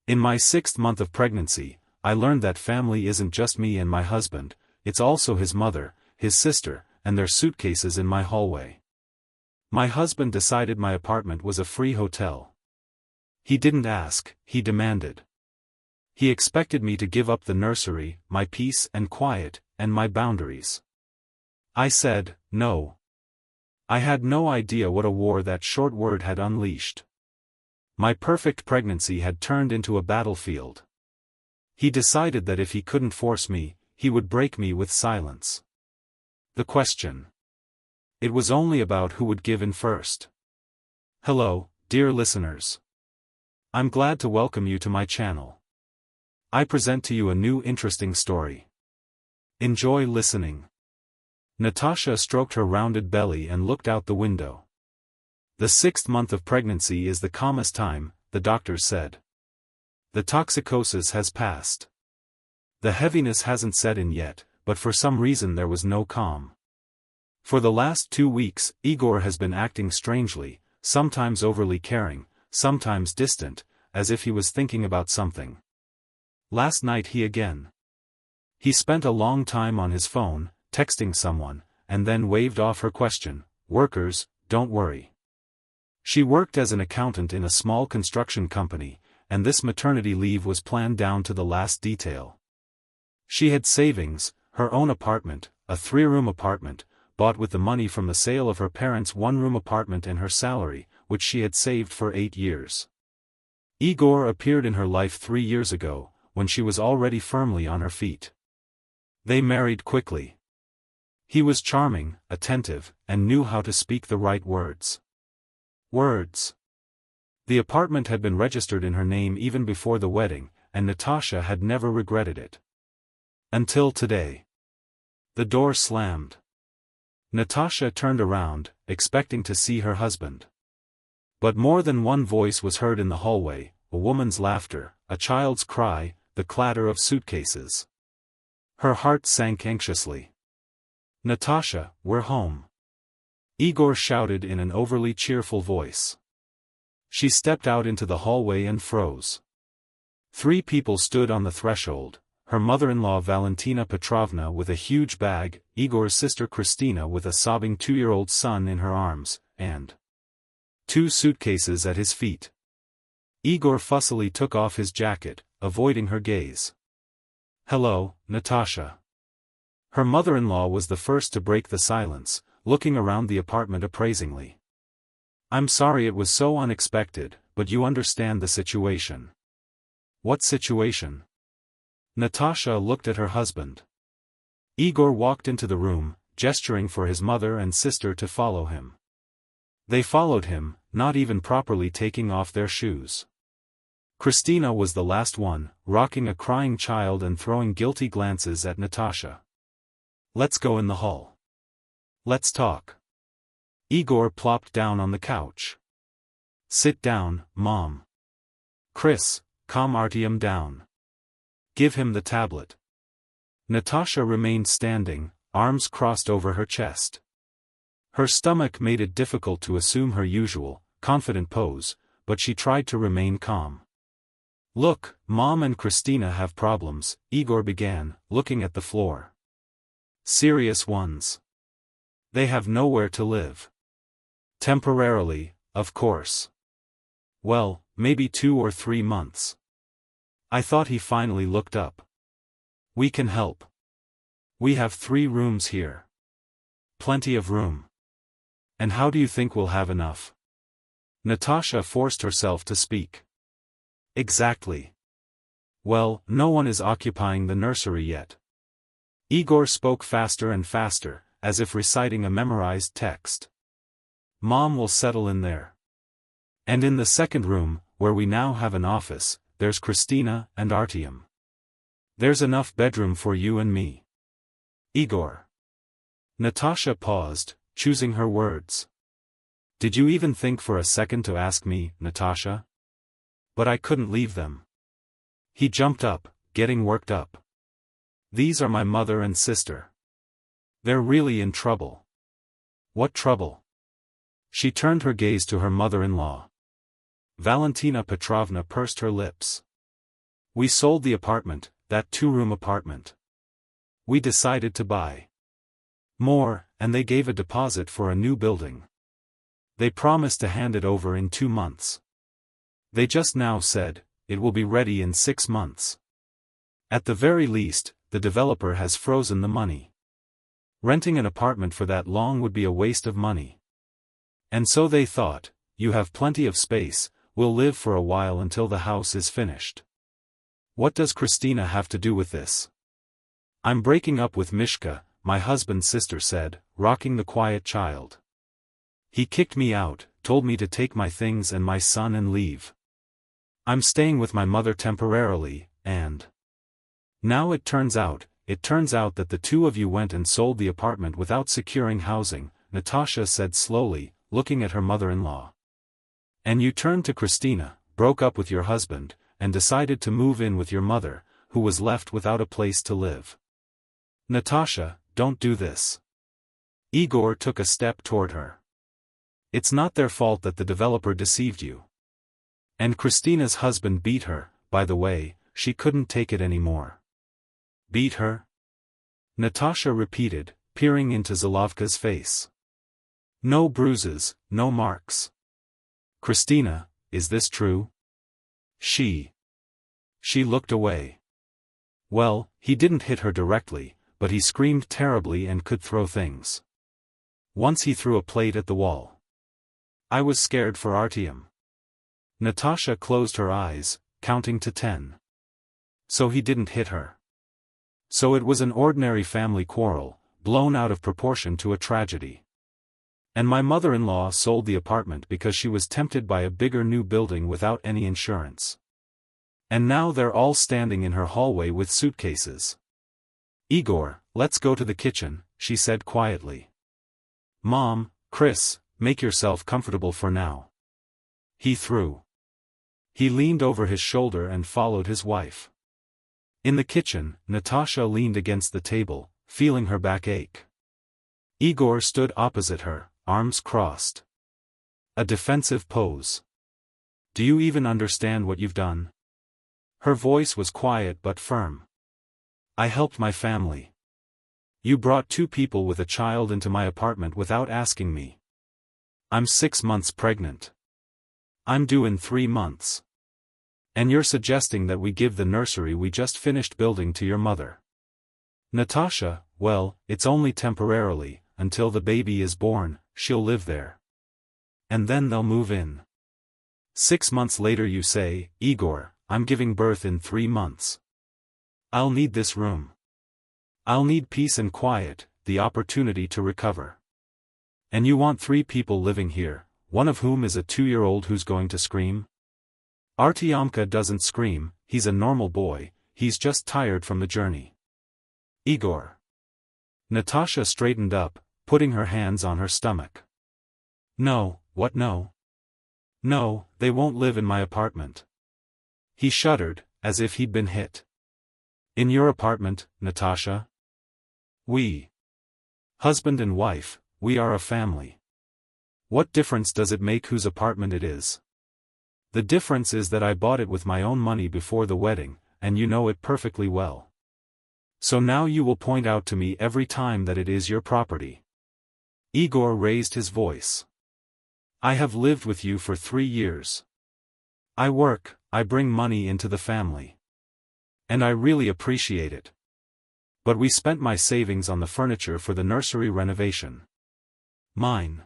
In my 6th month of pregnancy, I learned that family isn't just me and my husband, it's also his mother, his sister, and their suitcases in my hallway. My husband decided my apartment was a free hotel. He didn't ask, he demanded. He expected me to give up the nursery, my peace and quiet, and my boundaries. I said, no. I had no idea what a war that short word had unleashed. My perfect pregnancy had turned into a battlefield. He decided that if he couldn't force me, he would break me with silence. The question. It was only about who would give in first. Hello, dear listeners. I'm glad to welcome you to my channel. I present to you a new interesting story. Enjoy listening. Natasha stroked her rounded belly and looked out the window. The 6th month of pregnancy is the calmest time, the doctors said. The toxicosis has passed. The heaviness hasn't set in yet, but for some reason there was no calm. For the last 2 weeks, Igor has been acting strangely, sometimes overly caring, sometimes distant, as if he was thinking about something. Last night he spent a long time on his phone, texting someone, and then waved off her question, "Workers, don't worry." She worked as an accountant in a small construction company, and this maternity leave was planned down to the last detail. She had savings, her own apartment, a 3-room apartment, bought with the money from the sale of her parents' 1-room apartment and her salary, which she had saved for 8 years. Igor appeared in her life 3 years ago, when she was already firmly on her feet. They married quickly. He was charming, attentive, and knew how to speak the right words. The apartment had been registered in her name even before the wedding, and Natasha had never regretted it. Until today. The door slammed. Natasha turned around, expecting to see her husband. But more than one voice was heard in the hallway, a woman's laughter, a child's cry, the clatter of suitcases. Her heart sank anxiously. "Natasha, we're home," Igor shouted in an overly cheerful voice. She stepped out into the hallway and froze. 3 people stood on the threshold, her mother-in-law Valentina Petrovna with a huge bag, Igor's sister Kristina with a sobbing 2-year-old son in her arms, and 2 suitcases at his feet. Igor fussily took off his jacket, avoiding her gaze. "Hello, Natasha." Her mother-in-law was the first to break the silence, looking around the apartment appraisingly. "I'm sorry it was so unexpected, but you understand the situation." "What situation?" Natasha looked at her husband. Igor walked into the room, gesturing for his mother and sister to follow him. They followed him, not even properly taking off their shoes. Kristina was the last one, rocking a crying child and throwing guilty glances at Natasha. "Let's go in the hall. Let's talk." Igor plopped down on the couch. "Sit down, Mom. Chris, calm Artyom down. Give him the tablet." Natasha remained standing, arms crossed over her chest. Her stomach made it difficult to assume her usual, confident pose, but she tried to remain calm. "Look, Mom and Kristina have problems," Igor began, looking at the floor. "Serious ones. They have nowhere to live. Temporarily, of course. Well, maybe 2 or 3 months." I thought he finally looked up. "We can help. We have 3 rooms here. Plenty of room. And how do you think we'll have enough?" Natasha forced herself to speak. "Exactly. Well, no one is occupying the nursery yet." Igor spoke faster and faster, as if reciting a memorized text. "Mom will settle in there. And in the 2nd room, where we now have an office, there's Kristina and Artyom. There's enough bedroom for you and me. Igor." Natasha paused, choosing her words. "Did you even think for a second to ask me, Natasha?" "But I couldn't leave them." He jumped up, getting worked up. "These are my mother and sister. They're really in trouble." "What trouble?" She turned her gaze to her mother-in-law. Valentina Petrovna pursed her lips. We sold the apartment, that two-room apartment. We decided to buy more, and they gave a deposit for a new building. They promised to hand it over in 2 months. They just now said, it will be ready in 6 months. At the very least, the developer has frozen the money. Renting an apartment for that long would be a waste of money. And so they thought, you have plenty of space, we'll live for a while until the house is finished. What does Christina have to do with this? I'm breaking up with Mishka, my husband's sister said, rocking the quiet child. He kicked me out, told me to take my things and my son and leave. I'm staying with my mother temporarily, and now it turns out that the two of you went and sold the apartment without securing housing, Natasha said slowly, looking at her mother-in-law. And you turned to Christina, broke up with your husband, and decided to move in with your mother, who was left without a place to live. Natasha, don't do this. Igor took a step toward her. It's not their fault that the developer deceived you. And Christina's husband beat her, by the way, she couldn't take it anymore. Beat her? Natasha repeated, peering into Zilovka's face. No bruises, no marks. Christina, is this true? She looked away. Well, he didn't hit her directly, but he screamed terribly and could throw things. Once he threw a plate at the wall. I was scared for Artyom. Natasha closed her eyes, counting to 10. So he didn't hit her. So it was an ordinary family quarrel, blown out of proportion to a tragedy. And my mother-in-law sold the apartment because she was tempted by a bigger new building without any insurance. And now they're all standing in her hallway with suitcases. Igor, let's go to the kitchen, she said quietly. Mom, Chris, make yourself comfortable for now. He leaned over his shoulder and followed his wife. In the kitchen, Natasha leaned against the table, feeling her back ache. Igor stood opposite her, arms crossed. A defensive pose. Do you even understand what you've done? Her voice was quiet but firm. I helped my family. You brought 2 people with a child into my apartment without asking me. I'm 6 months pregnant. I'm due in 3 months. And you're suggesting that we give the nursery we just finished building to your mother. Natasha, well, it's only temporarily, until the baby is born, she'll live there. And then they'll move in. 6 months later you say, Igor, I'm giving birth in 3 months. I'll need this room. I'll need peace and quiet, the opportunity to recover. And you want 3 people living here, one of whom is a 2-year-old who's going to scream? Artyomka doesn't scream, he's a normal boy, he's just tired from the journey. Igor. Natasha straightened up, putting her hands on her stomach. No, what no? No, they won't live in my apartment. He shuddered, as if he'd been hit. In your apartment, Natasha? We. Husband and wife, we are a family. What difference does it make whose apartment it is? The difference is that I bought it with my own money before the wedding, and you know it perfectly well. So now you will point out to me every time that it is your property. Igor raised his voice. I have lived with you for 3 years. I work, I bring money into the family. And I really appreciate it. But we spent my savings on the furniture for the nursery renovation. Mine.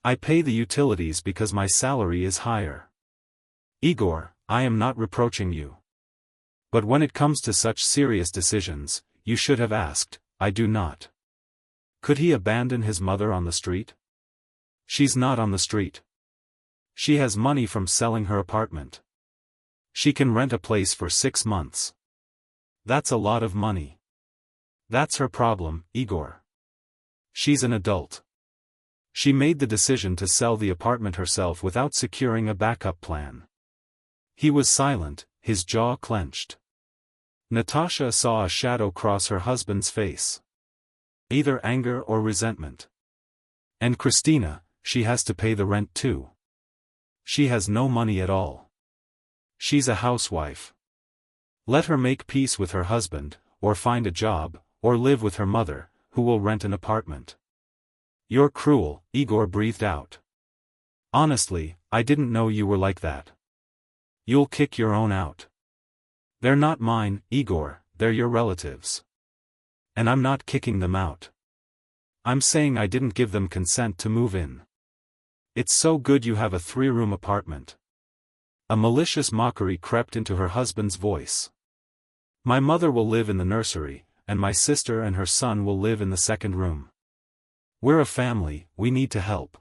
I pay the utilities because my salary is higher. Igor, I am not reproaching you. But when it comes to such serious decisions, you should have asked, I do not. Could he abandon his mother on the street? She's not on the street. She has money from selling her apartment. She can rent a place for 6 months. That's a lot of money. That's her problem, Igor. She's an adult. She made the decision to sell the apartment herself without securing a backup plan. He was silent, his jaw clenched. Natasha saw a shadow cross her husband's face. Either anger or resentment. And Christina, she has to pay the rent too. She has no money at all. She's a housewife. Let her make peace with her husband, or find a job, or live with her mother, who will rent an apartment. You're cruel, Igor breathed out. Honestly, I didn't know you were like that. You'll kick your own out. They're not mine, Igor, they're your relatives. And I'm not kicking them out. I'm saying I didn't give them consent to move in. It's so good you have a 3-room apartment. A malicious mockery crept into her husband's voice. My mother will live in the nursery, and my sister and her son will live in the 2nd room. We're a family, we need to help.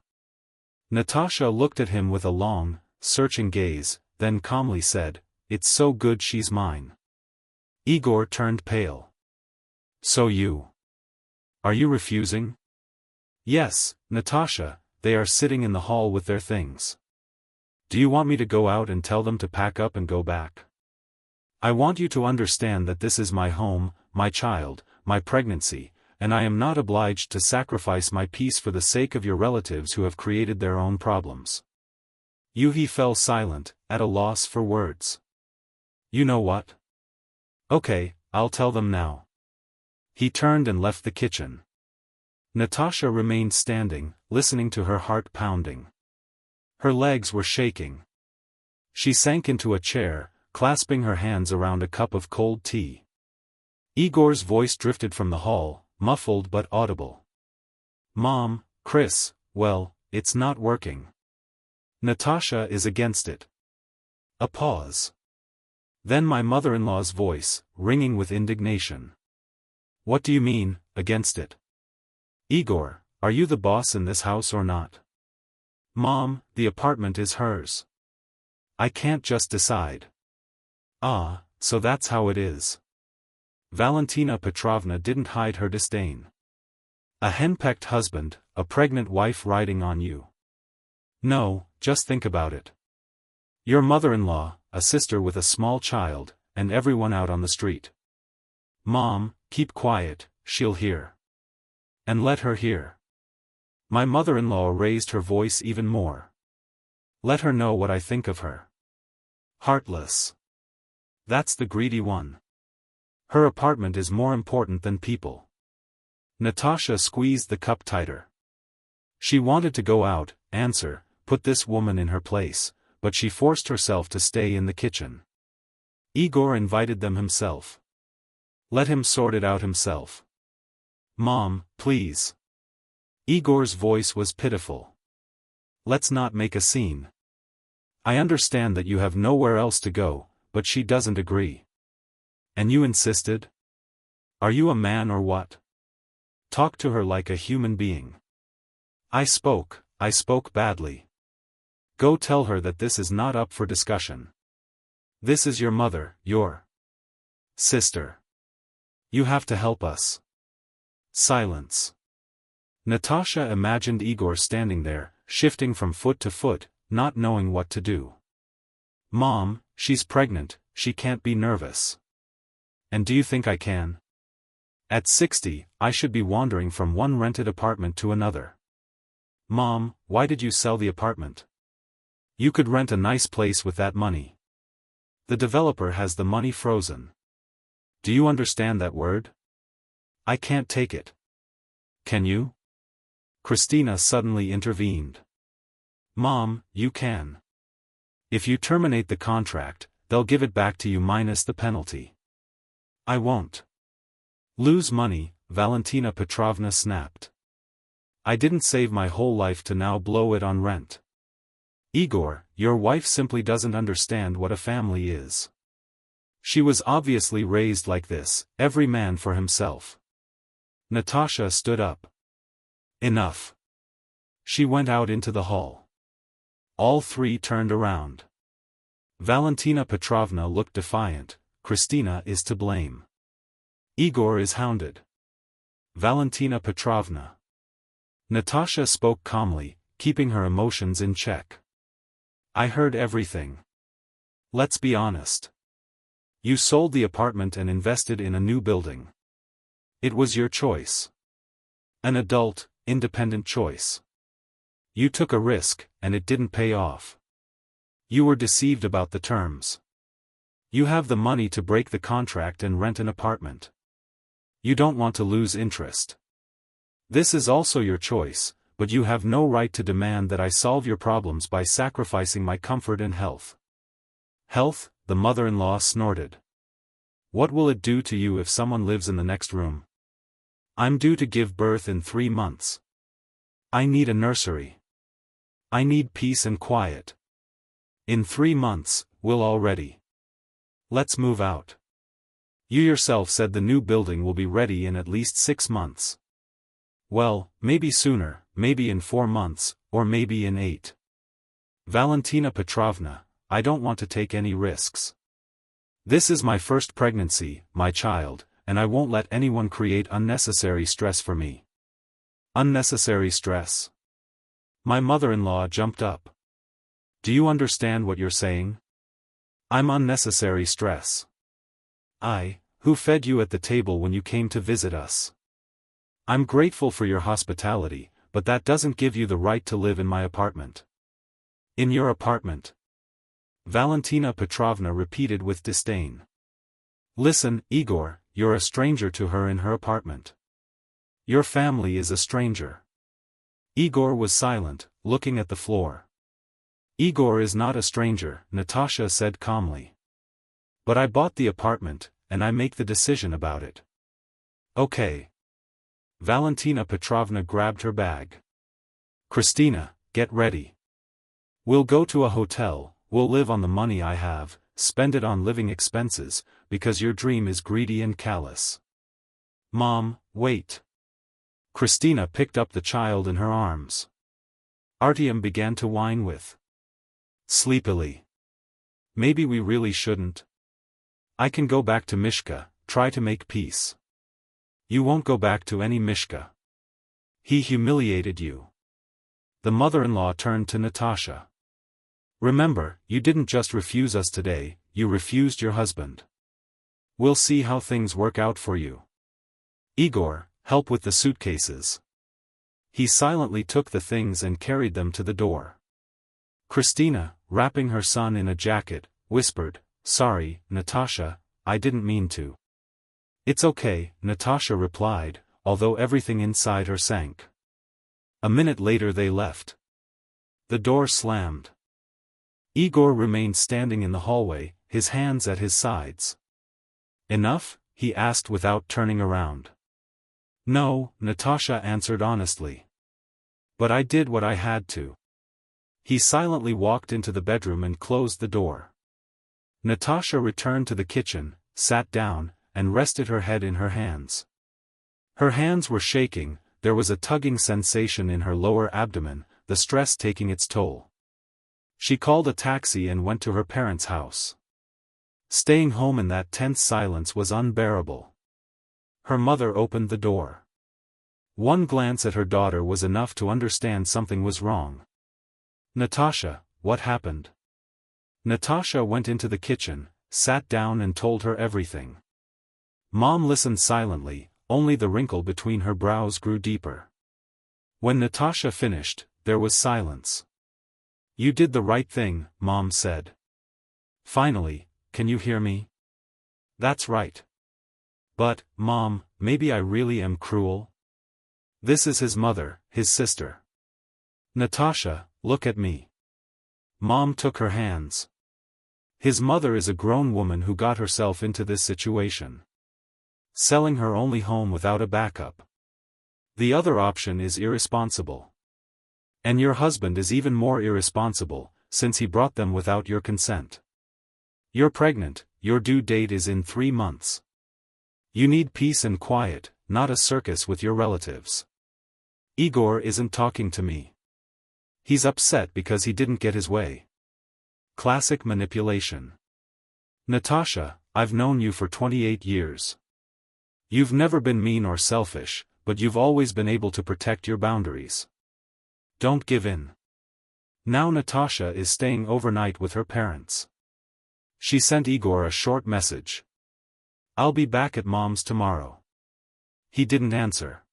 Natasha looked at him with a long, searching gaze, then calmly said, "It's so good she's mine." Igor turned pale. So you? Are you refusing? Yes, Natasha, they are sitting in the hall with their things. Do you want me to go out and tell them to pack up and go back? I want you to understand that this is my home, my child, my pregnancy, and I am not obliged to sacrifice my peace for the sake of your relatives who have created their own problems. Yuhi fell silent, at a loss for words. You know what? Okay, I'll tell them now. He turned and left the kitchen. Natasha remained standing, listening to her heart pounding. Her legs were shaking. She sank into a chair, clasping her hands around a cup of cold tea. Igor's voice drifted from the hall, muffled but audible. Mom, Chris, well, it's not working. Natasha is against it. A pause. Then my mother-in-law's voice, ringing with indignation. What do you mean, against it? Igor, are you the boss in this house or not? Mom, the apartment is hers. I can't just decide. Ah, so that's how it is. Valentina Petrovna didn't hide her disdain. A henpecked husband, a pregnant wife riding on you. No, just think about it. Your mother-in-law, a sister with a small child, and everyone out on the street. Mom, keep quiet, she'll hear. And let her hear. My mother-in-law raised her voice even more. Let her know what I think of her. Heartless. That's the greedy one. Her apartment is more important than people. Natasha squeezed the cup tighter. She wanted to go out, answer, put this woman in her place, but she forced herself to stay in the kitchen. Igor invited them himself. Let him sort it out himself. Mom, please. Igor's voice was pitiful. Let's not make a scene. I understand that you have nowhere else to go, but she doesn't agree. And you insisted? Are you a man or what? Talk to her like a human being. I spoke badly. Go tell her that this is not up for discussion. This is your mother, your sister. You have to help us. Silence. Natasha imagined Igor standing there, shifting from foot to foot, not knowing what to do. Mom, she's pregnant, she can't be nervous. And do you think I can? At 60, I should be wandering from one rented apartment to another. Mom, why did you sell the apartment? You could rent a nice place with that money. The developer has the money frozen. Do you understand that word? I can't take it. Can you? Christina suddenly intervened. Mom, you can. If you terminate the contract, they'll give it back to you minus the penalty. I won't. Lose money, Valentina Petrovna snapped. I didn't save my whole life to now blow it on rent. Igor, your wife simply doesn't understand what a family is. She was obviously raised like this, every man for himself. Natasha stood up. Enough. She went out into the hall. All three turned around. Valentina Petrovna looked defiant. Christina is to blame. Igor is hounded. Valentina Petrovna. Natasha spoke calmly, keeping her emotions in check. I heard everything. Let's be honest. You sold the apartment and invested in a new building. It was your choice. An adult, independent choice. You took a risk, and it didn't pay off. You were deceived about the terms. You have the money to break the contract and rent an apartment. You don't want to lose interest. This is also your choice, but you have no right to demand that I solve your problems by sacrificing my comfort and health. Health? The mother-in-law snorted. What will it do to you if someone lives in the next room? I'm due to give birth in 3 months. I need a nursery. I need peace and quiet. In 3 months, we'll already. Let's move out. You yourself said the new building will be ready in at least 6 months. Well, maybe sooner, maybe in 4 months, or maybe in 8. Valentina Petrovna, I don't want to take any risks. This is my first pregnancy, my child, and I won't let anyone create unnecessary stress for me. Unnecessary stress? My mother-in-law jumped up. Do you understand what you're saying? I'm unnecessary stress. Who fed you at the table when you came to visit us? I'm grateful for your hospitality, but that doesn't give you the right to live in my apartment. In your apartment? Valentina Petrovna repeated with disdain. Listen, Igor, you're a stranger to her in her apartment. Your family is a stranger. Igor was silent, looking at the floor. Igor is not a stranger, Natasha said calmly. But I bought the apartment, and I make the decision about it. Okay. Valentina Petrovna grabbed her bag. Christina, get ready. We'll go to a hotel. We'll live on the money I have, spend it on living expenses, because your dream is greedy and callous. Mom, wait. Christina picked up the child in her arms. Artyom began to whine with. Sleepily. Maybe we really shouldn't. I can go back to Mishka, try to make peace. You won't go back to any Mishka. He humiliated you. The mother-in-law turned to Natasha. Remember, you didn't just refuse us today, you refused your husband. We'll see how things work out for you. Igor, help with the suitcases. He silently took the things and carried them to the door. Christina, wrapping her son in a jacket, whispered, Sorry, Natasha, I didn't mean to. It's okay, Natasha replied, although everything inside her sank. A minute later they left. The door slammed. Igor remained standing in the hallway, his hands at his sides. Enough? He asked without turning around. No, Natasha answered honestly. But I did what I had to. He silently walked into the bedroom and closed the door. Natasha returned to the kitchen, sat down, and rested her head in her hands. Her hands were shaking, there was a tugging sensation in her lower abdomen, the stress taking its toll. She called a taxi and went to her parents' house. Staying home in that tense silence was unbearable. Her mother opened the door. One glance at her daughter was enough to understand something was wrong. Natasha, what happened? Natasha went into the kitchen, sat down and told her everything. Mom listened silently, only the wrinkle between her brows grew deeper. When Natasha finished, there was silence. You did the right thing, Mom said. Finally, can you hear me? That's right. But, Mom, maybe I really am cruel? This is his mother, his sister. Natasha, look at me. Mom took her hands. His mother is a grown woman who got herself into this situation. Selling her only home without a backup. The other option is irresponsible. And your husband is even more irresponsible, since he brought them without your consent. You're pregnant, your due date is in 3 months. You need peace and quiet, not a circus with your relatives. Igor isn't talking to me. He's upset because he didn't get his way. Classic manipulation. Natasha, I've known you for 28 years. You've never been mean or selfish, but you've always been able to protect your boundaries. Don't give in. Now Natasha is staying overnight with her parents. She sent Igor a short message. I'll be back at Mom's tomorrow. He didn't answer.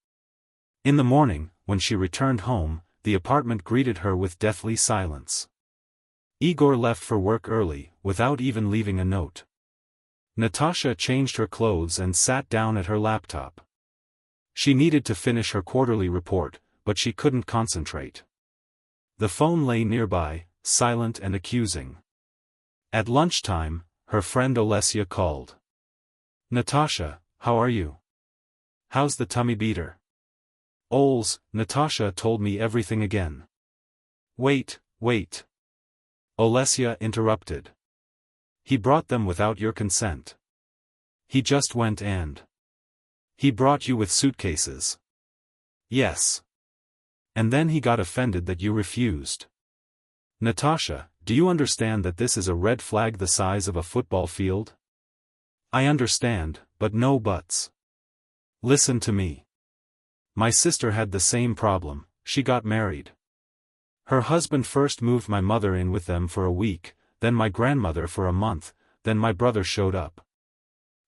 In the morning, when she returned home, the apartment greeted her with deathly silence. Igor left for work early, without even leaving a note. Natasha changed her clothes and sat down at her laptop. She needed to finish her quarterly report, but she couldn't concentrate. The phone lay nearby, silent and accusing. At lunchtime, her friend Olesya called. "Natasha, how are you? How's the tummy beater?" "Ols," Natasha told me everything again. Wait. Olesya interrupted. "He brought them without your consent. He just went and... He brought you with suitcases." "Yes. And then he got offended that you refused." "Natasha, do you understand that this is a red flag the size of a football field?" "I understand, but no buts. Listen to me. My sister had the same problem. She got married. Her husband first moved my mother in with them for a week, then my grandmother for a month, then my brother showed up.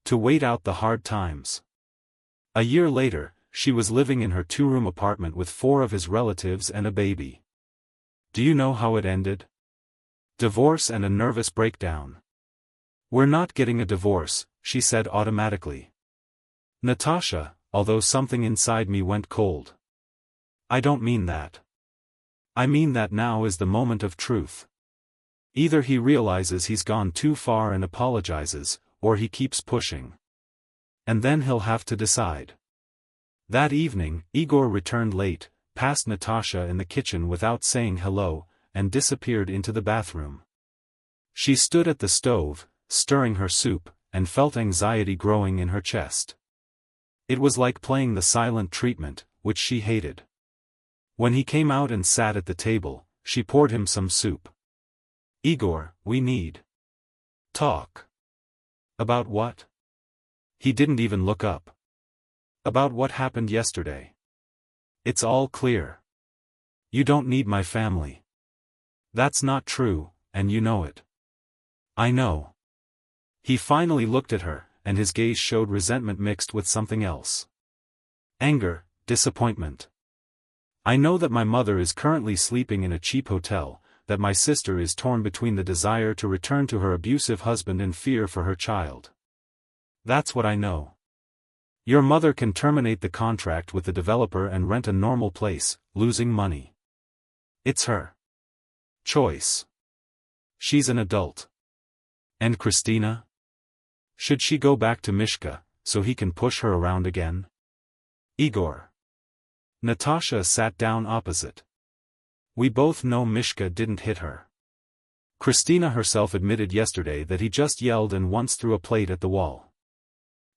To wait out the hard times. A year later, she was living in her 2-room apartment with 4 of his relatives and a baby. Do you know how it ended? Divorce and a nervous breakdown. "We're not getting a divorce," she said automatically. "Natasha," although something inside me went cold. "I don't mean that. I mean that now is the moment of truth. Either he realizes he's gone too far and apologizes, or he keeps pushing. And then he'll have to decide." That evening, Igor returned late, passed Natasha in the kitchen without saying hello, and disappeared into the bathroom. She stood at the stove, stirring her soup, and felt anxiety growing in her chest. It was like playing the silent treatment, which she hated. When he came out and sat at the table, she poured him some soup. "Igor, we need talk." "About what?" He didn't even look up. "About what happened yesterday. It's all clear. You don't need my family." "That's not true, and you know it." "I know." He finally looked at her, and his gaze showed resentment mixed with something else. Anger, disappointment. "I know that my mother is currently sleeping in a cheap hotel, that my sister is torn between the desire to return to her abusive husband and fear for her child. That's what I know. Your mother can terminate the contract with the developer and rent a normal place, losing money. It's her choice. She's an adult. And Christina? Should she go back to Mishka, so he can push her around again?" "Igor." Natasha sat down opposite. "We both know Mishka didn't hit her. Christina herself admitted yesterday that he just yelled and once threw a plate at the wall.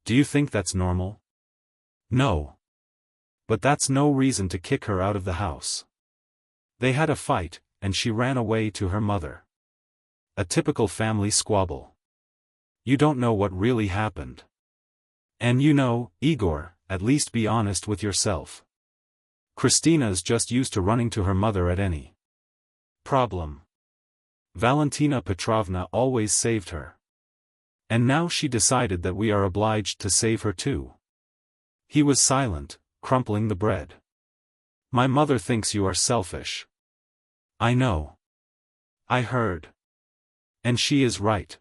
Do you think that's normal?" "No. But that's no reason to kick her out of the house. They had a fight, and she ran away to her mother. A typical family squabble. You don't know what really happened. And you know, Igor, at least be honest with yourself. Christina's just used to running to her mother at any problem. Valentina Petrovna always saved her. And now she decided that we are obliged to save her too." He was silent, crumpling the bread. "My mother thinks you are selfish." "I know. I heard. And she is right.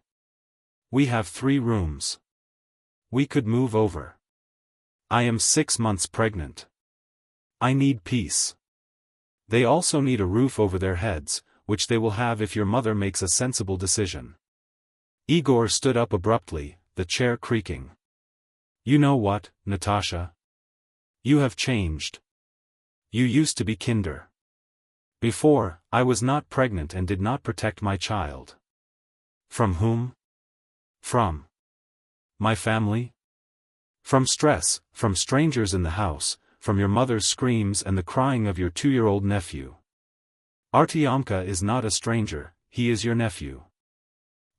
We have 3 rooms. We could move over. I am 6 months pregnant. I need peace. They also need a roof over their heads, which they will have if your mother makes a sensible decision." Igor stood up abruptly, the chair creaking. "You know what, Natasha? You have changed. You used to be kinder. Before, I was not pregnant and did not protect my child." "From whom?" "From my family. From stress, from strangers in the house, from your mother's screams and the crying of your 2-year-old nephew. Artyomka is not a stranger, he is your nephew.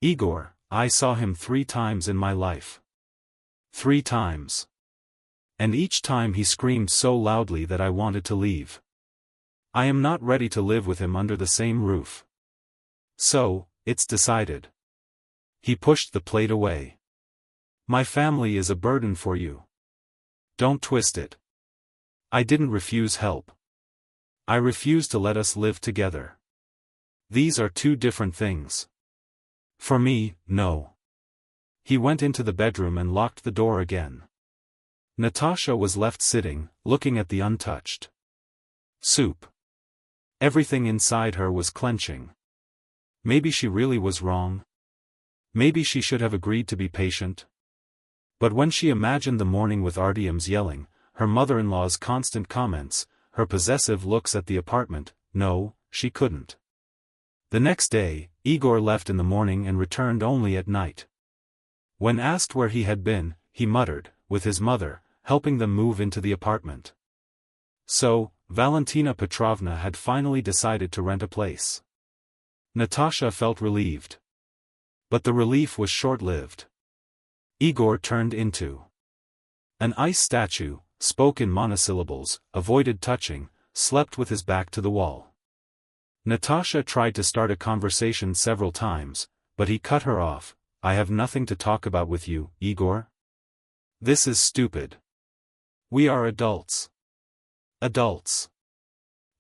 Igor, I saw him 3 times in my life. 3 times. And each time he screamed so loudly that I wanted to leave. I am not ready to live with him under the same roof. So, it's decided." He pushed the plate away. "My family is a burden for you. Don't twist it. I didn't refuse help. I refuse to let us live together. These are 2 different things. For me, no." He went into the bedroom and locked the door again. Natasha was left sitting, looking at the untouched soup. Everything inside her was clenching. Maybe she really was wrong. Maybe she should have agreed to be patient. But when she imagined the morning with Artyom's yelling, her mother-in-law's constant comments, her possessive looks at the apartment, no, she couldn't. The next day, Igor left in the morning and returned only at night. When asked where he had been, he muttered, with his mother, helping them move into the apartment. So, Valentina Petrovna had finally decided to rent a place. Natasha felt relieved. But the relief was short-lived. Igor turned into an ice statue, spoke in monosyllables, avoided touching, slept with his back to the wall. Natasha tried to start a conversation several times, but he cut her off. I have nothing to talk about with you, Igor. This is stupid. We are adults. Adults.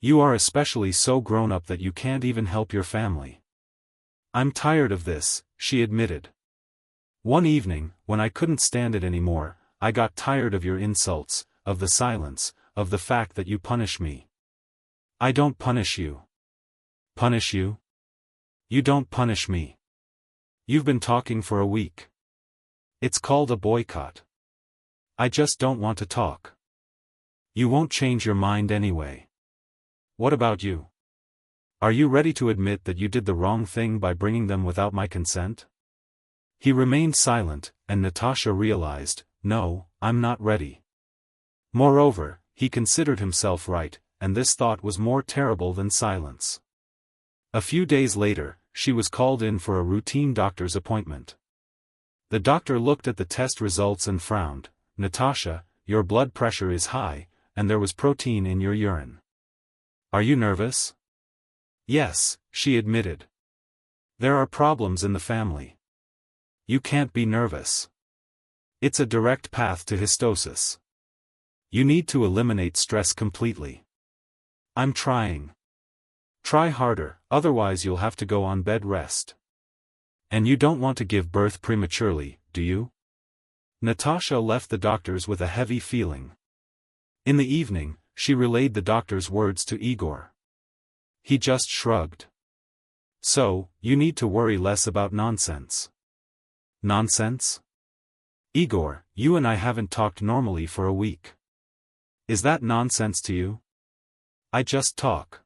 You are especially so grown up that you can't even help your family. I'm tired of this, she admitted. One evening, when I couldn't stand it anymore, I got tired of your insults, of the silence, of the fact that you punish me. I don't punish you. Punish you? You don't punish me. You've been talking for a week. It's called a boycott. I just don't want to talk. You won't change your mind anyway. What about you? Are you ready to admit that you did the wrong thing by bringing them without my consent? He remained silent, and Natasha realized, no, I'm not ready. Moreover, he considered himself right, and this thought was more terrible than silence. A few days later, she was called in for a routine doctor's appointment. The doctor looked at the test results and frowned. Natasha, your blood pressure is high, and there was protein in your urine. Are you nervous? Yes, she admitted. There are problems in the family. You can't be nervous. It's a direct path to histosis. You need to eliminate stress completely. I'm trying. Try harder, otherwise you'll have to go on bed rest. And you don't want to give birth prematurely, do you? Natasha left the doctor's with a heavy feeling. In the evening, she relayed the doctor's words to Igor. He just shrugged. So, you need to worry less about nonsense. Nonsense? Igor, you and I haven't talked normally for a week. Is that nonsense to you? I just talk.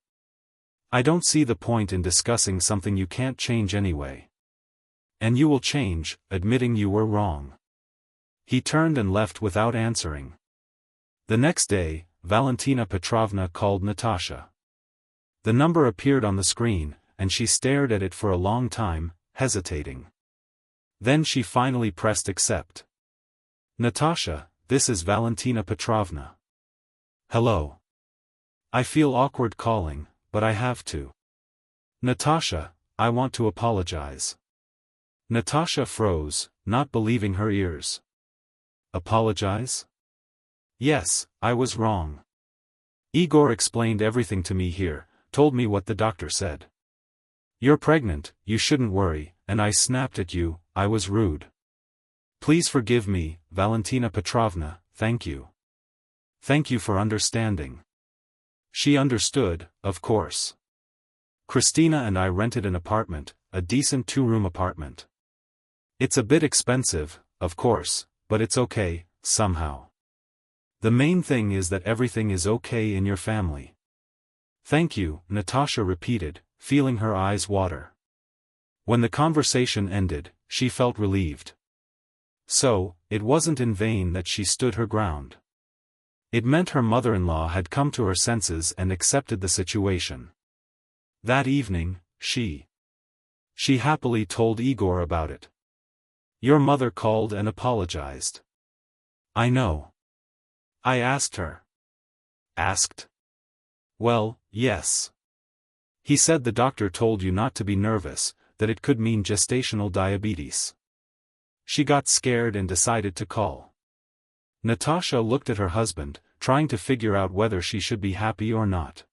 I don't see the point in discussing something you can't change anyway. And you will change, admitting you were wrong. He turned and left without answering. The next day, Valentina Petrovna called Natasha. The number appeared on the screen, and she stared at it for a long time, hesitating. Then she finally pressed accept. Natasha, this is Valentina Petrovna. Hello. I feel awkward calling, but I have to. Natasha, I want to apologize. Natasha froze, not believing her ears. Apologize? Yes, I was wrong. Igor explained everything to me here, told me what the doctor said. You're pregnant, you shouldn't worry, and I snapped at you, I was rude. Please forgive me, Valentina Petrovna, thank you. Thank you for understanding. She understood, of course. Christina and I rented an apartment, a decent 2-room apartment. It's a bit expensive, of course, but it's okay, somehow. The main thing is that everything is okay in your family. Thank you, Natasha repeated, feeling her eyes water. When the conversation ended, she felt relieved. So, it wasn't in vain that she stood her ground. It meant her mother-in-law had come to her senses and accepted the situation. That evening, she happily told Igor about it. Your mother called and apologized. I know. I asked her. Asked? Well, yes. He said the doctor told you not to be nervous, that it could mean gestational diabetes. She got scared and decided to call. Natasha looked at her husband, trying to figure out whether she should be happy or not.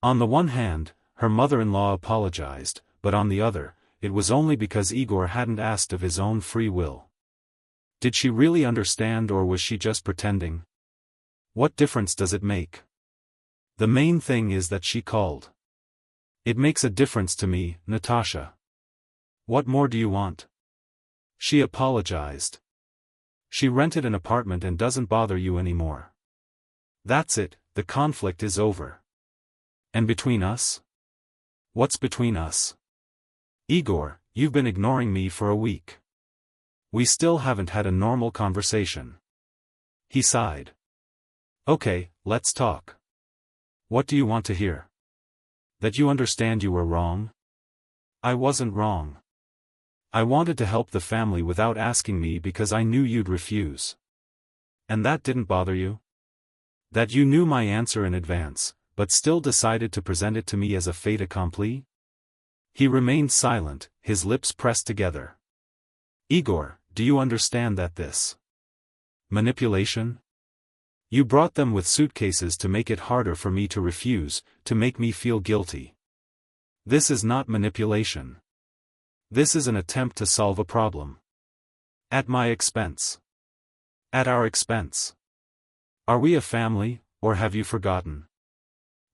On the one hand, her mother-in-law apologized, but on the other, it was only because Igor hadn't asked of his own free will. Did she really understand, or was she just pretending? What difference does it make? The main thing is that she called. It makes a difference to me, Natasha. What more do you want? She apologized. She rented an apartment and doesn't bother you anymore. That's it, the conflict is over. And between us? What's between us? Igor, you've been ignoring me for a week. We still haven't had a normal conversation. He sighed. Okay, let's talk. What do you want to hear? That you understand you were wrong? I wasn't wrong. I wanted to help the family without asking me because I knew you'd refuse. And that didn't bother you? That you knew my answer in advance, but still decided to present it to me as a fait accompli? He remained silent, his lips pressed together. Igor, do you understand that this manipulation? You brought them with suitcases to make it harder for me to refuse, to make me feel guilty. This is not manipulation. This is an attempt to solve a problem. At my expense. At our expense. Are we a family, or have you forgotten?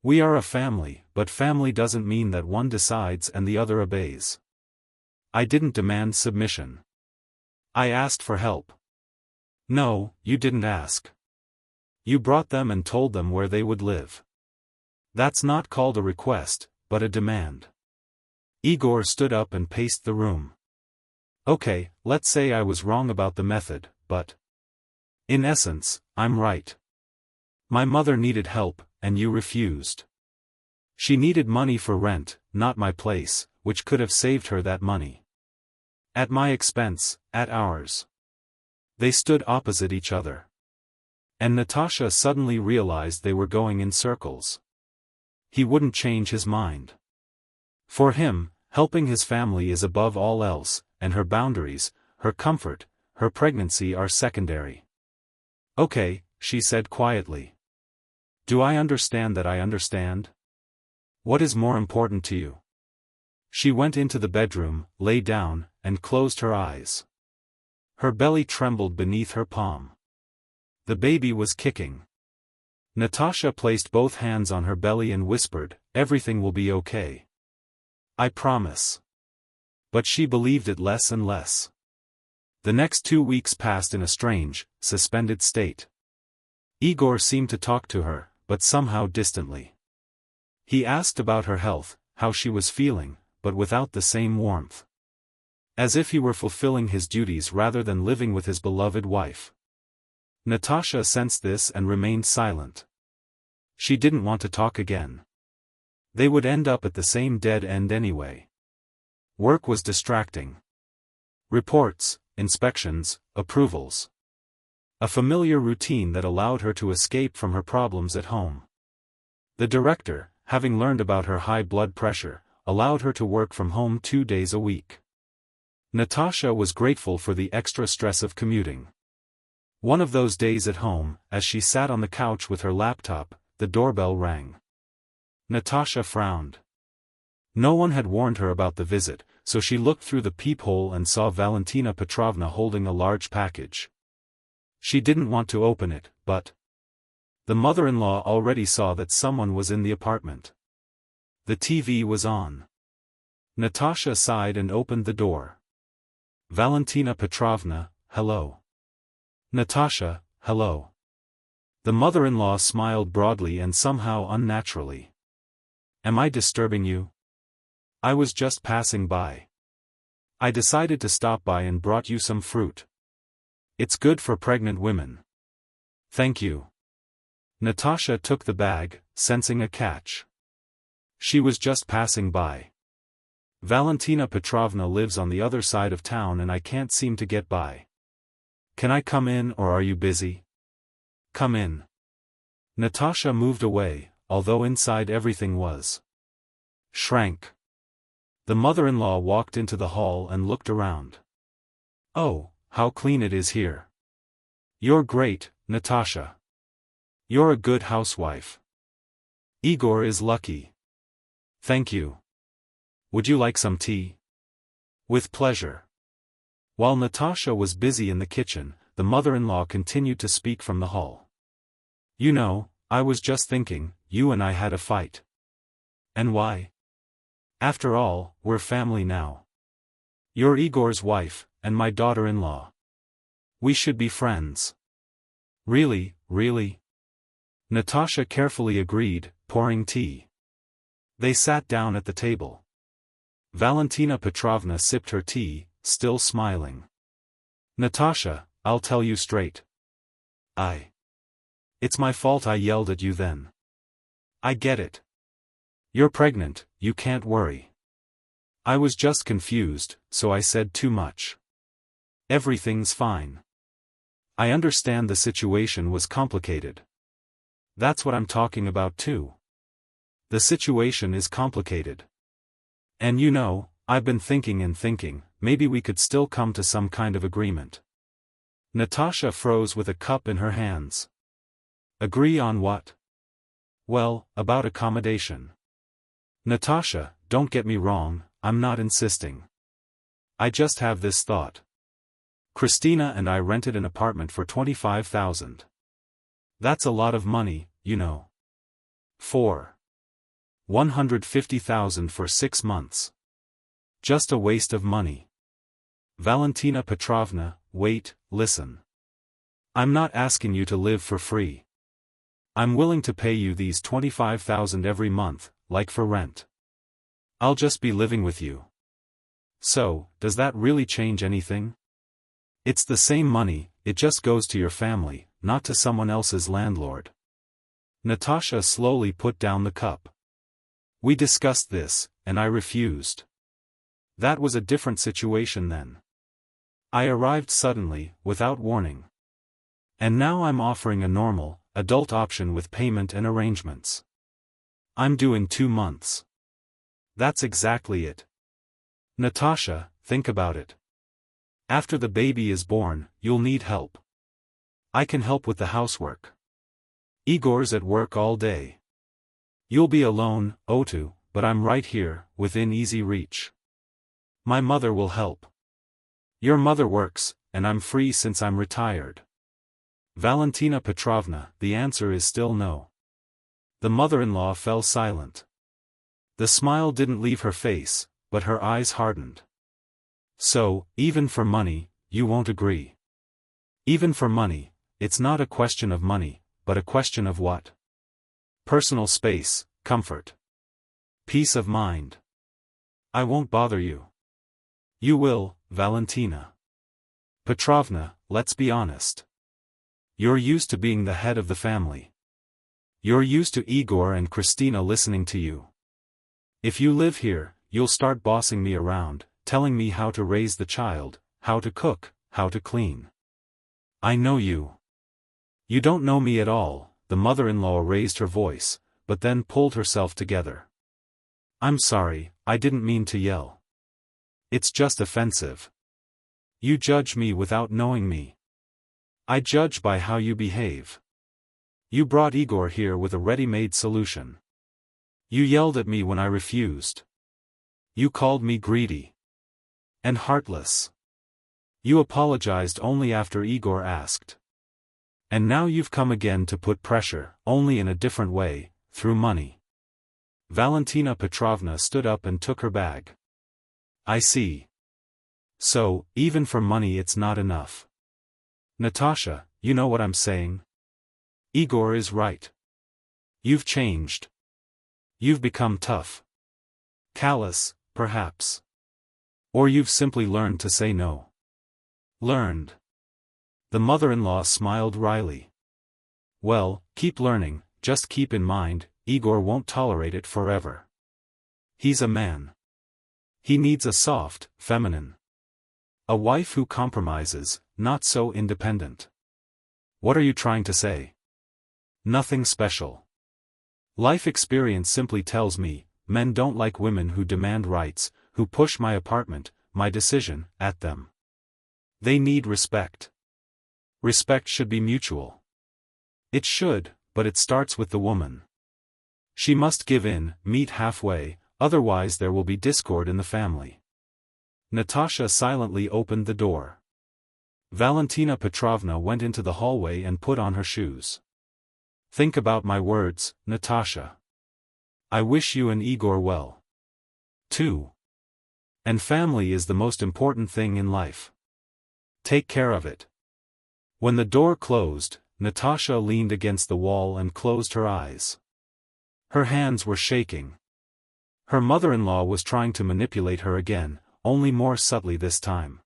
We are a family, but family doesn't mean that one decides and the other obeys. I didn't demand submission. I asked for help. No, you didn't ask. You brought them and told them where they would live. That's not called a request, but a demand. Igor stood up and paced the room. Okay, let's say I was wrong about the method, but in essence, I'm right. My mother needed help, and you refused. She needed money for rent, not my place, which could have saved her that money. At my expense, at ours. They stood opposite each other. And Natasha suddenly realized they were going in circles. He wouldn't change his mind. For him, helping his family is above all else, and her boundaries, her comfort, her pregnancy are secondary. Okay, she said quietly. Do I understand that I understand? What is more important to you? She went into the bedroom, lay down, and closed her eyes. Her belly trembled beneath her palm. The baby was kicking. Natasha placed both hands on her belly and whispered, "Everything will be okay. I promise." But she believed it less and less. The next 2 weeks passed in a strange, suspended state. Igor seemed to talk to her, but somehow distantly. He asked about her health, how she was feeling, but without the same warmth. As if he were fulfilling his duties rather than living with his beloved wife. Natasha sensed this and remained silent. She didn't want to talk again. They would end up at the same dead end anyway. Work was distracting. Reports, inspections, approvals. A familiar routine that allowed her to escape from her problems at home. The director, having learned about her high blood pressure, allowed her to work from home 2 days a week. Natasha was grateful for the extra stress of commuting. One of those days at home, as she sat on the couch with her laptop, the doorbell rang. Natasha frowned. No one had warned her about the visit, so she looked through the peephole and saw Valentina Petrovna holding a large package. She didn't want to open it, but the mother-in-law already saw that someone was in the apartment. The TV was on. Natasha sighed and opened the door. Valentina Petrovna, hello. Natasha, hello. The mother-in-law smiled broadly and somehow unnaturally. Am I disturbing you? I was just passing by. I decided to stop by and brought you some fruit. It's good for pregnant women. Thank you. Natasha took the bag, sensing a catch. She was just passing by. Valentina Petrovna lives on the other side of town and I can't seem to get by. Can I come in, or are you busy? Come in. Natasha moved away, although inside everything was shrank. The mother-in-law walked into the hall and looked around. Oh, how clean it is here. You're great, Natasha. You're a good housewife. Igor is lucky. Thank you. Would you like some tea? With pleasure. While Natasha was busy in the kitchen, the mother-in-law continued to speak from the hall. You know, I was just thinking, you and I had a fight. And why? After all, we're family now. You're Igor's wife, and my daughter-in-law. We should be friends. Really, really? Natasha carefully agreed, pouring tea. They sat down at the table. Valentina Petrovna sipped her tea, still smiling. Natasha, I'll tell you straight. It's my fault I yelled at you then. I get it. You're pregnant, you can't worry. I was just confused, so I said too much. Everything's fine. I understand the situation was complicated. That's what I'm talking about too. The situation is complicated. And you know, I've been thinking and thinking, maybe we could still come to some kind of agreement. Natasha froze with a cup in her hands. Agree on what? Well, about accommodation. Natasha, don't get me wrong, I'm not insisting. I just have this thought. Christina and I rented an apartment for 25,000. That's a lot of money, you know. 150,000 for 6 months. Just a waste of money. Valentina Petrovna, wait, listen. I'm not asking you to live for free. I'm willing to pay you these 25,000 every month, like for rent. I'll just be living with you. So, does that really change anything? It's the same money, it just goes to your family, not to someone else's landlord. Natasha slowly put down the cup. We discussed this, and I refused. That was a different situation then. I arrived suddenly, without warning. And now I'm offering a normal, adult option with payment and arrangements. I'm doing 2 months. That's exactly it. Natasha, think about it. After the baby is born, you'll need help. I can help with the housework. Igor's at work all day. You'll be alone, Otu, but I'm right here, within easy reach. My mother will help. Your mother works, and I'm free since I'm retired. Valentina Petrovna, the answer is still no. The mother-in-law fell silent. The smile didn't leave her face, but her eyes hardened. So, even for money, you won't agree. Even for money, it's not a question of money, but a question of what? Personal space, comfort. Peace of mind. I won't bother you. You will, Valentina Petrovna, let's be honest. You're used to being the head of the family. You're used to Igor and Christina listening to you. If you live here, you'll start bossing me around, telling me how to raise the child, how to cook, how to clean. I know you. You don't know me at all, the mother-in-law raised her voice, but then pulled herself together. I'm sorry, I didn't mean to yell. It's just offensive. You judge me without knowing me. I judge by how you behave. You brought Igor here with a ready-made solution. You yelled at me when I refused. You called me greedy. And heartless. You apologized only after Igor asked. And now you've come again to put pressure, only in a different way, through money. Valentina Petrovna stood up and took her bag. I see. So, even for money it's not enough. Natasha, you know what I'm saying? Igor is right. You've changed. You've become tough. Callous, perhaps. Or you've simply learned to say no. Learned. The mother-in-law smiled wryly. Well, keep learning, just keep in mind, Igor won't tolerate it forever. He's a man. He needs a soft, feminine. A wife who compromises, not so independent. What are you trying to say? Nothing special. Life experience simply tells me, men don't like women who demand rights, who push my apartment, my decision, at them. They need respect. Respect should be mutual. It should, but it starts with the woman. She must give in, meet halfway, otherwise there will be discord in the family. Natasha silently opened the door. Valentina Petrovna went into the hallway and put on her shoes. Think about my words, Natasha. I wish you and Igor well. Too. And family is the most important thing in life. Take care of it. When the door closed, Natasha leaned against the wall and closed her eyes. Her hands were shaking. Her mother-in-law was trying to manipulate her again, only more subtly this time.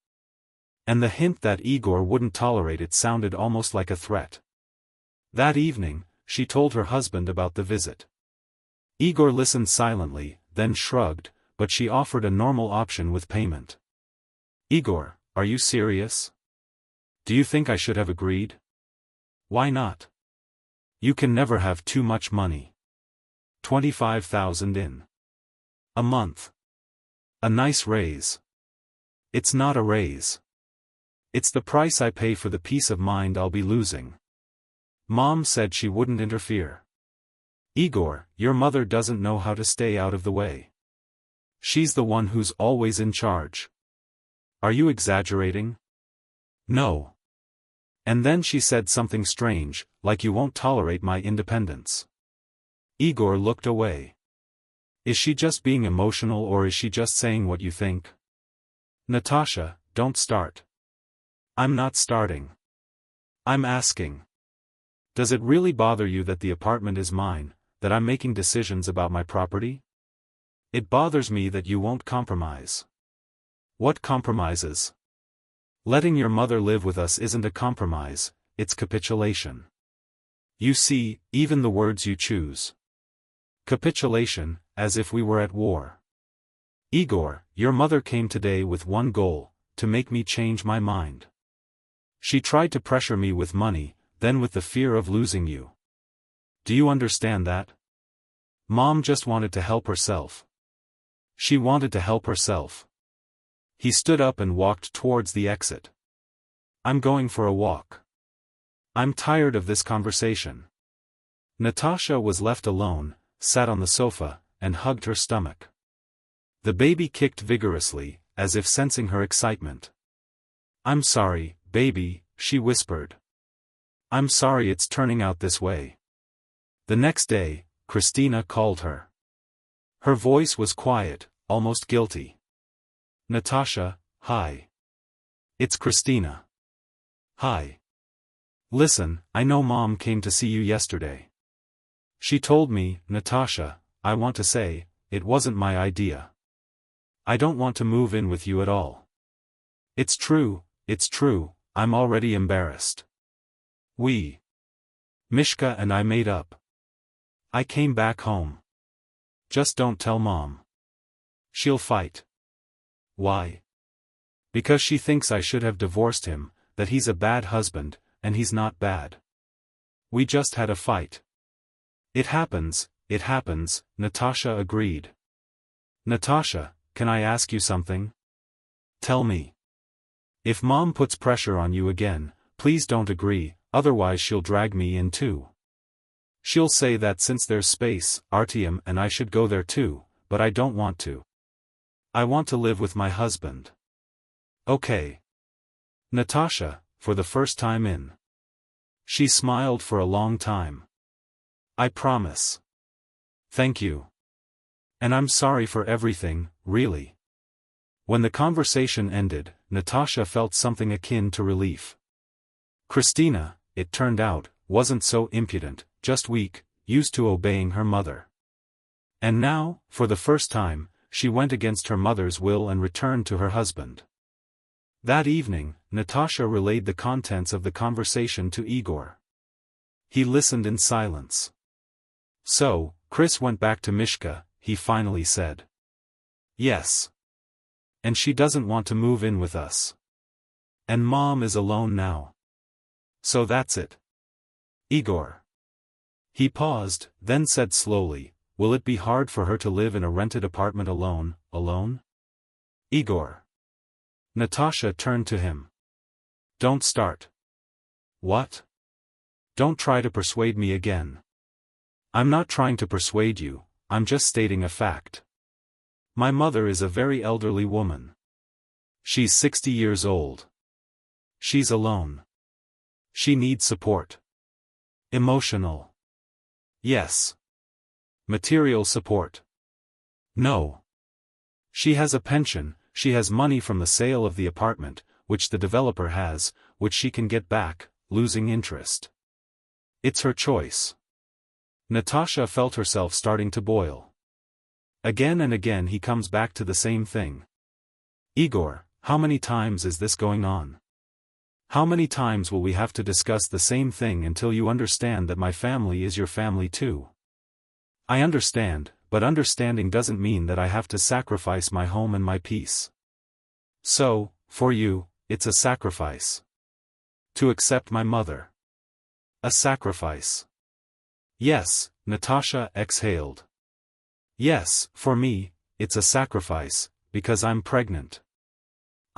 And the hint that Igor wouldn't tolerate it sounded almost like a threat. That evening, she told her husband about the visit. Igor listened silently, then shrugged, but she offered a normal option with payment. Igor, are you serious? Do you think I should have agreed? Why not? You can never have too much money. 25,000 in a month. A nice raise. It's not a raise. It's the price I pay for the peace of mind I'll be losing. Mom said she wouldn't interfere. Igor, your mother doesn't know how to stay out of the way. She's the one who's always in charge. Are you exaggerating? No. And then she said something strange, like you won't tolerate my independence. Igor looked away. Is she just being emotional or is she just saying what you think? Natasha, don't start. I'm not starting. I'm asking. Does it really bother you that the apartment is mine, that I'm making decisions about my property? It bothers me that you won't compromise. What compromises? Letting your mother live with us isn't a compromise, it's capitulation. You see, even the words you choose. Capitulation, as if we were at war. Igor, your mother came today with one goal, to make me change my mind. She tried to pressure me with money, then with the fear of losing you. Do you understand that? Mom just wanted to help herself. She wanted to help herself. He stood up and walked towards the exit. I'm going for a walk. I'm tired of this conversation. Natasha was left alone, sat on the sofa, and hugged her stomach. The baby kicked vigorously, as if sensing her excitement. I'm sorry, baby, she whispered. I'm sorry it's turning out this way. The next day, Christina called her. Her voice was quiet, almost guilty. Natasha, hi. It's Christina. Hi. Listen, I know Mom came to see you yesterday. She told me, Natasha, I want to say, it wasn't my idea. I don't want to move in with you at all. It's true, I'm already embarrassed. Mishka and I made up. I came back home. Just don't tell Mom. She'll fight. Why? Because she thinks I should have divorced him, that he's a bad husband, and he's not bad. We just had a fight. It happens, Natasha agreed. Natasha, can I ask you something? Tell me. If Mom puts pressure on you again, please don't agree, otherwise she'll drag me in too. She'll say that since there's space, Artyom and I should go there too, but I don't want to. I want to live with my husband. Okay. Natasha, for the first time in. She smiled for a long time. I promise. Thank you. And I'm sorry for everything, really. When the conversation ended, Natasha felt something akin to relief. Christina, it turned out, wasn't so impudent, just weak, used to obeying her mother. And now, for the first time, she went against her mother's will and returned to her husband. That evening, Natasha relayed the contents of the conversation to Igor. He listened in silence. So, Chris went back to Mishka, he finally said. Yes. And she doesn't want to move in with us. And Mom is alone now. So that's it. Igor. He paused, then said slowly, will it be hard for her to live in a rented apartment alone? Igor. Natasha turned to him. Don't start. What? Don't try to persuade me again. I'm not trying to persuade you, I'm just stating a fact. My mother is a very elderly woman. She's 60 years old. She's alone. She needs support. Emotional. Yes. Material support. No. She has a pension, she has money from the sale of the apartment, which the developer has, which she can get back, losing interest. It's her choice. Natasha felt herself starting to boil. Again and again he comes back to the same thing. Igor, how many times is this going on? How many times will we have to discuss the same thing until you understand that my family is your family too? I understand, but understanding doesn't mean that I have to sacrifice my home and my peace. So, for you, it's a sacrifice. To accept my mother. A sacrifice. Yes, Natasha exhaled. Yes, for me, it's a sacrifice, because I'm pregnant.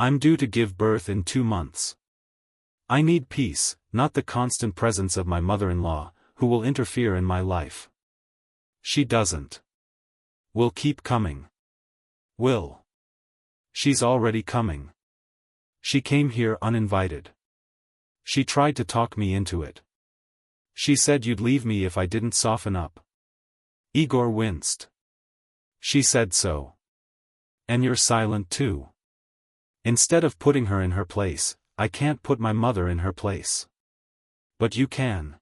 I'm due to give birth in 2 months. I need peace, not the constant presence of my mother-in-law, who will interfere in my life. She doesn't. Will keep coming. Will. She's already coming. She came here uninvited. She tried to talk me into it. She said you'd leave me if I didn't soften up. Igor winced. She said so. And you're silent too. Instead of putting her in her place, I can't put my mother in her place. But you can.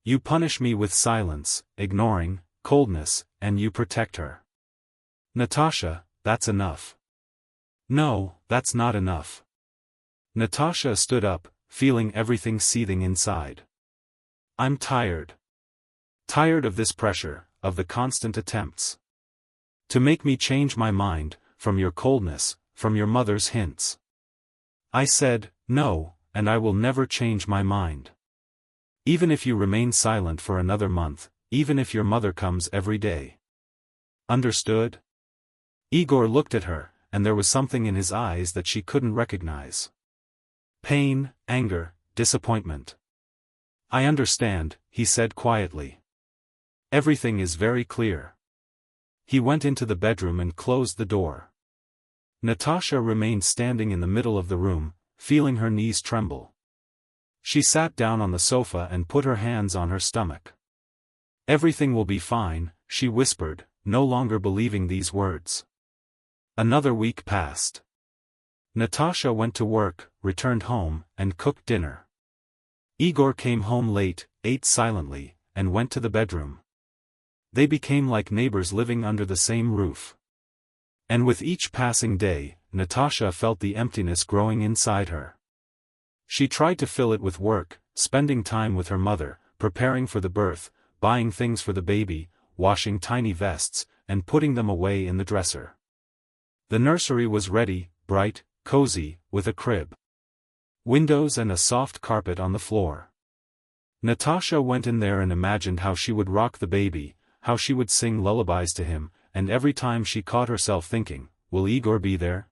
You punish me with silence, ignoring, coldness, and you protect her. Natasha, that's enough. No, that's not enough. Natasha stood up, feeling everything seething inside. I'm tired. Tired of this pressure, of the constant attempts to make me change my mind, from your coldness, from your mother's hints. I said, no, and I will never change my mind. Even if you remain silent for another month, even if your mother comes every day. Understood? Igor looked at her, and there was something in his eyes that she couldn't recognize. Pain, anger, disappointment. I understand, he said quietly. Everything is very clear. He went into the bedroom and closed the door. Natasha remained standing in the middle of the room, feeling her knees tremble. She sat down on the sofa and put her hands on her stomach. Everything will be fine, she whispered, no longer believing these words. Another week passed. Natasha went to work, returned home, and cooked dinner. Igor came home late, ate silently, and went to the bedroom. They became like neighbors living under the same roof. And with each passing day, Natasha felt the emptiness growing inside her. She tried to fill it with work, spending time with her mother, preparing for the birth, buying things for the baby, washing tiny vests, and putting them away in the dresser. The nursery was ready, bright, cozy, with a crib, windows and a soft carpet on the floor. Natasha went in there and imagined how she would rock the baby, how she would sing lullabies to him, and every time she caught herself thinking, will Igor be there?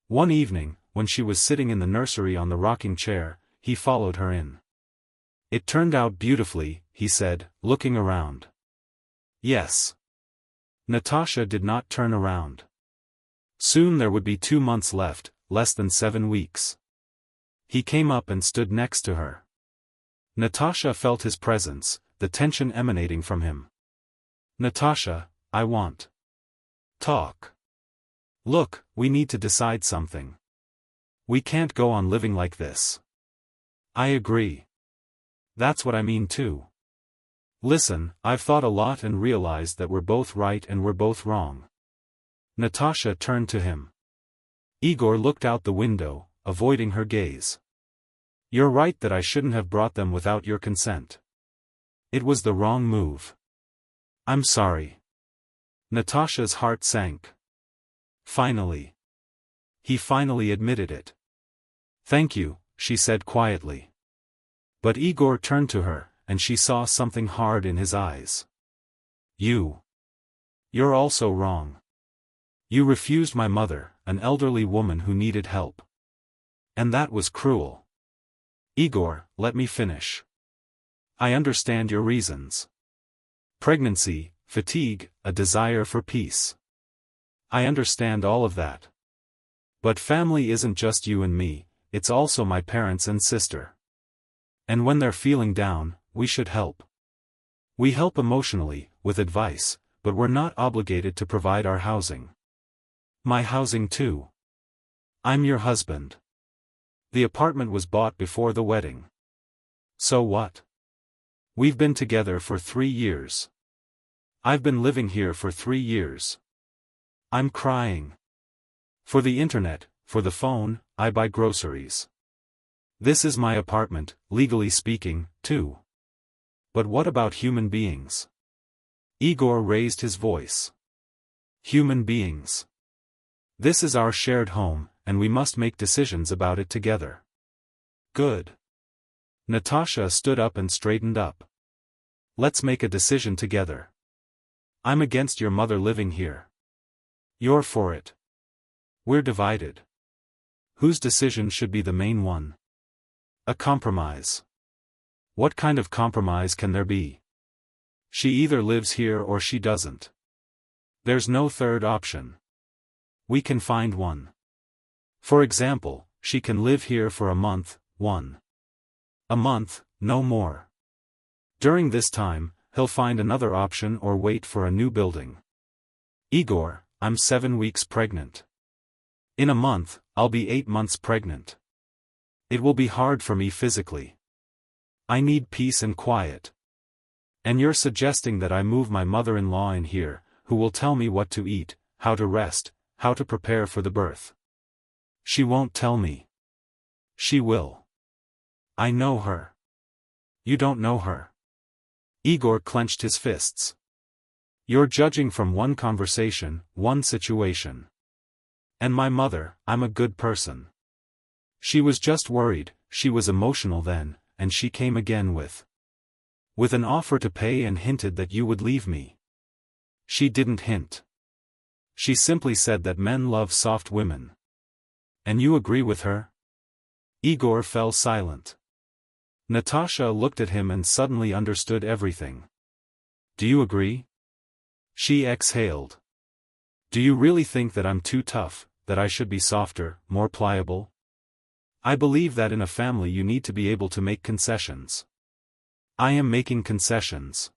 One evening, when she was sitting in the nursery on the rocking chair, he followed her in. It turned out beautifully, he said, looking around. Yes. Natasha did not turn around. Soon there would be 2 months left, less than 7 weeks. He came up and stood next to her. Natasha felt his presence, the tension emanating from him. Natasha, I want talk. Look, we need to decide something. We can't go on living like this. I agree. That's what I mean too. Listen, I've thought a lot and realized that we're both right and we're both wrong. Natasha turned to him. Igor looked out the window, avoiding her gaze. You're right that I shouldn't have brought them without your consent. It was the wrong move. I'm sorry. Natasha's heart sank. Finally. He finally admitted it. Thank you, she said quietly. But Igor turned to her, and she saw something hard in his eyes. You're also wrong. You refused my mother, an elderly woman who needed help. And that was cruel. Igor, let me finish. I understand your reasons. Pregnancy, fatigue, a desire for peace. I understand all of that. But family isn't just you and me, it's also my parents and sister. And when they're feeling down, we should help. We help emotionally, with advice, but we're not obligated to provide our housing. My housing too. I'm your husband. The apartment was bought before the wedding. So what? We've been together for 3 years. I've been living here for 3 years. I'm crying. For the internet, for the phone, I buy groceries. This is my apartment, legally speaking, too. But what about human beings? Igor raised his voice. Human beings. This is our shared home, and we must make decisions about it together. Good. Natasha stood up and straightened up. Let's make a decision together. I'm against your mother living here. You're for it. We're divided. Whose decision should be the main one? A compromise. What kind of compromise can there be? She either lives here or she doesn't. There's no third option. We can find one. For example, she can live here for a month, a month, no more. During this time, he'll find another option or wait for a new building. Igor, I'm 7 weeks pregnant. In a month, I'll be 8 months pregnant. It will be hard for me physically. I need peace and quiet. And you're suggesting that I move my mother-in-law in here, who will tell me what to eat, how to rest, how to prepare for the birth. She won't tell me. She will. I know her. You don't know her. Igor clenched his fists. You're judging from one conversation, one situation. And my mother, I'm a good person. She was just worried, she was emotional then, and she came again with an offer to pay and hinted that you would leave me. She didn't hint. She simply said that men love soft women. And you agree with her? Igor fell silent. Natasha looked at him and suddenly understood everything. Do you agree? She exhaled. Do you really think that I'm too tough, that I should be softer, more pliable? I believe that in a family you need to be able to make concessions. I am making concessions.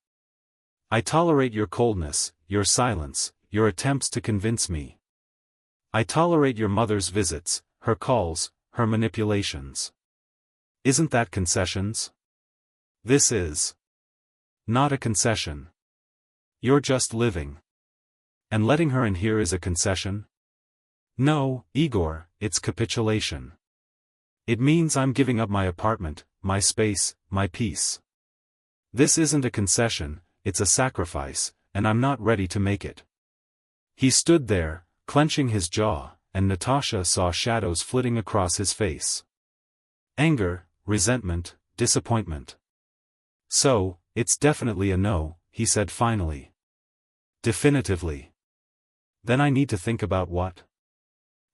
I tolerate your coldness, your silence, your attempts to convince me. I tolerate your mother's visits, her calls, her manipulations. Isn't that concessions? This is not a concession. You're just living. And letting her in here is a concession? No, Igor, it's capitulation. It means I'm giving up my apartment, my space, my peace. This isn't a concession, it's a sacrifice, and I'm not ready to make it. He stood there, clenching his jaw, and Natasha saw shadows flitting across his face. Anger, resentment, disappointment. So, it's definitely a no, he said finally. Definitively. Then I need to think about what?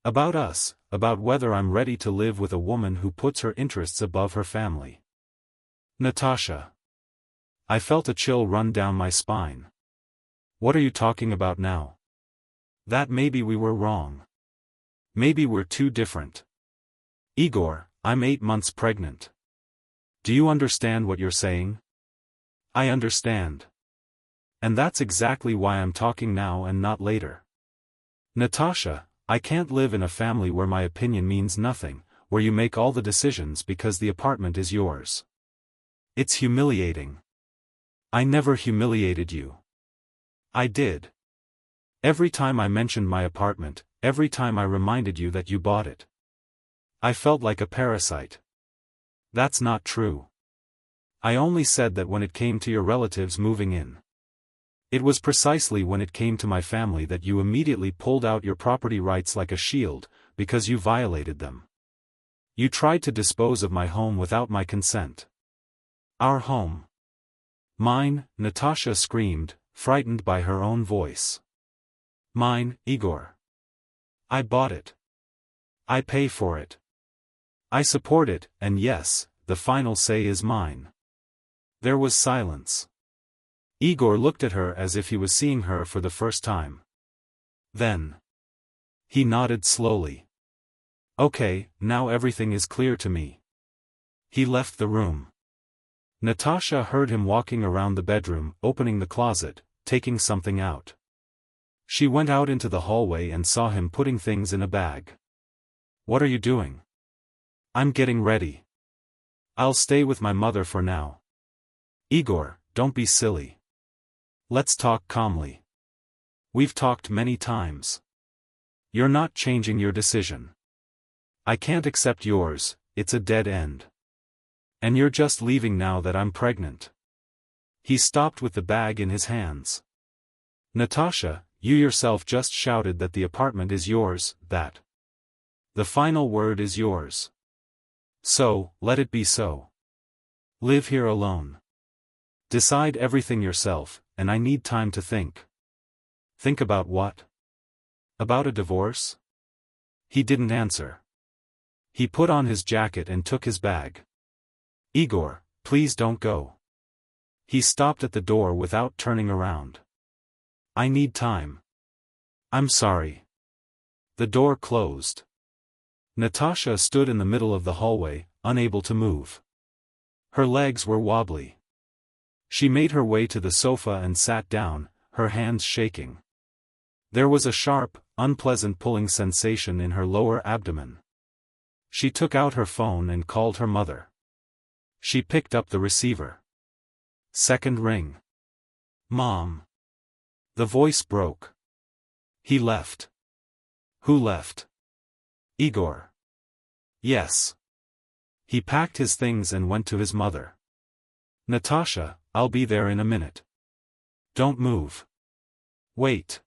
About us, about whether I'm ready to live with a woman who puts her interests above her family. Natasha. I felt a chill run down my spine. What are you talking about now? That maybe we were wrong. Maybe we're too different. Igor, I'm 8 months pregnant. Do you understand what you're saying? I understand. And that's exactly why I'm talking now and not later. Natasha, I can't live in a family where my opinion means nothing, where you make all the decisions because the apartment is yours. It's humiliating. I never humiliated you. I did. Every time I mentioned my apartment, every time I reminded you that you bought it. I felt like a parasite. That's not true. I only said that when it came to your relatives moving in. It was precisely when it came to my family that you immediately pulled out your property rights like a shield, because you violated them. You tried to dispose of my home without my consent. Our home. Mine, Natasha screamed, frightened by her own voice. Mine, Igor. I bought it. I pay for it. I support it, and yes, the final say is mine. There was silence. Igor looked at her as if he was seeing her for the first time. Then he nodded slowly. Okay, now everything is clear to me. He left the room. Natasha heard him walking around the bedroom, opening the closet, taking something out. She went out into the hallway and saw him putting things in a bag. What are you doing? I'm getting ready. I'll stay with my mother for now. Igor, don't be silly. Let's talk calmly. We've talked many times. You're not changing your decision. I can't accept yours, it's a dead end. And you're just leaving now that I'm pregnant. He stopped with the bag in his hands. Natasha, you yourself just shouted that the apartment is yours, that the final word is yours. So, let it be so. Live here alone. Decide everything yourself, and I need time to think. Think about what? About a divorce? He didn't answer. He put on his jacket and took his bag. Igor, please don't go. He stopped at the door without turning around. I need time. I'm sorry. The door closed. Natasha stood in the middle of the hallway, unable to move. Her legs were wobbly. She made her way to the sofa and sat down, her hands shaking. There was a sharp, unpleasant pulling sensation in her lower abdomen. She took out her phone and called her mother. She picked up the receiver. Second ring. Mom. The voice broke. He left. Who left? Igor. Yes. He packed his things and went to his mother. Natasha, I'll be there in a minute. Don't move. Wait.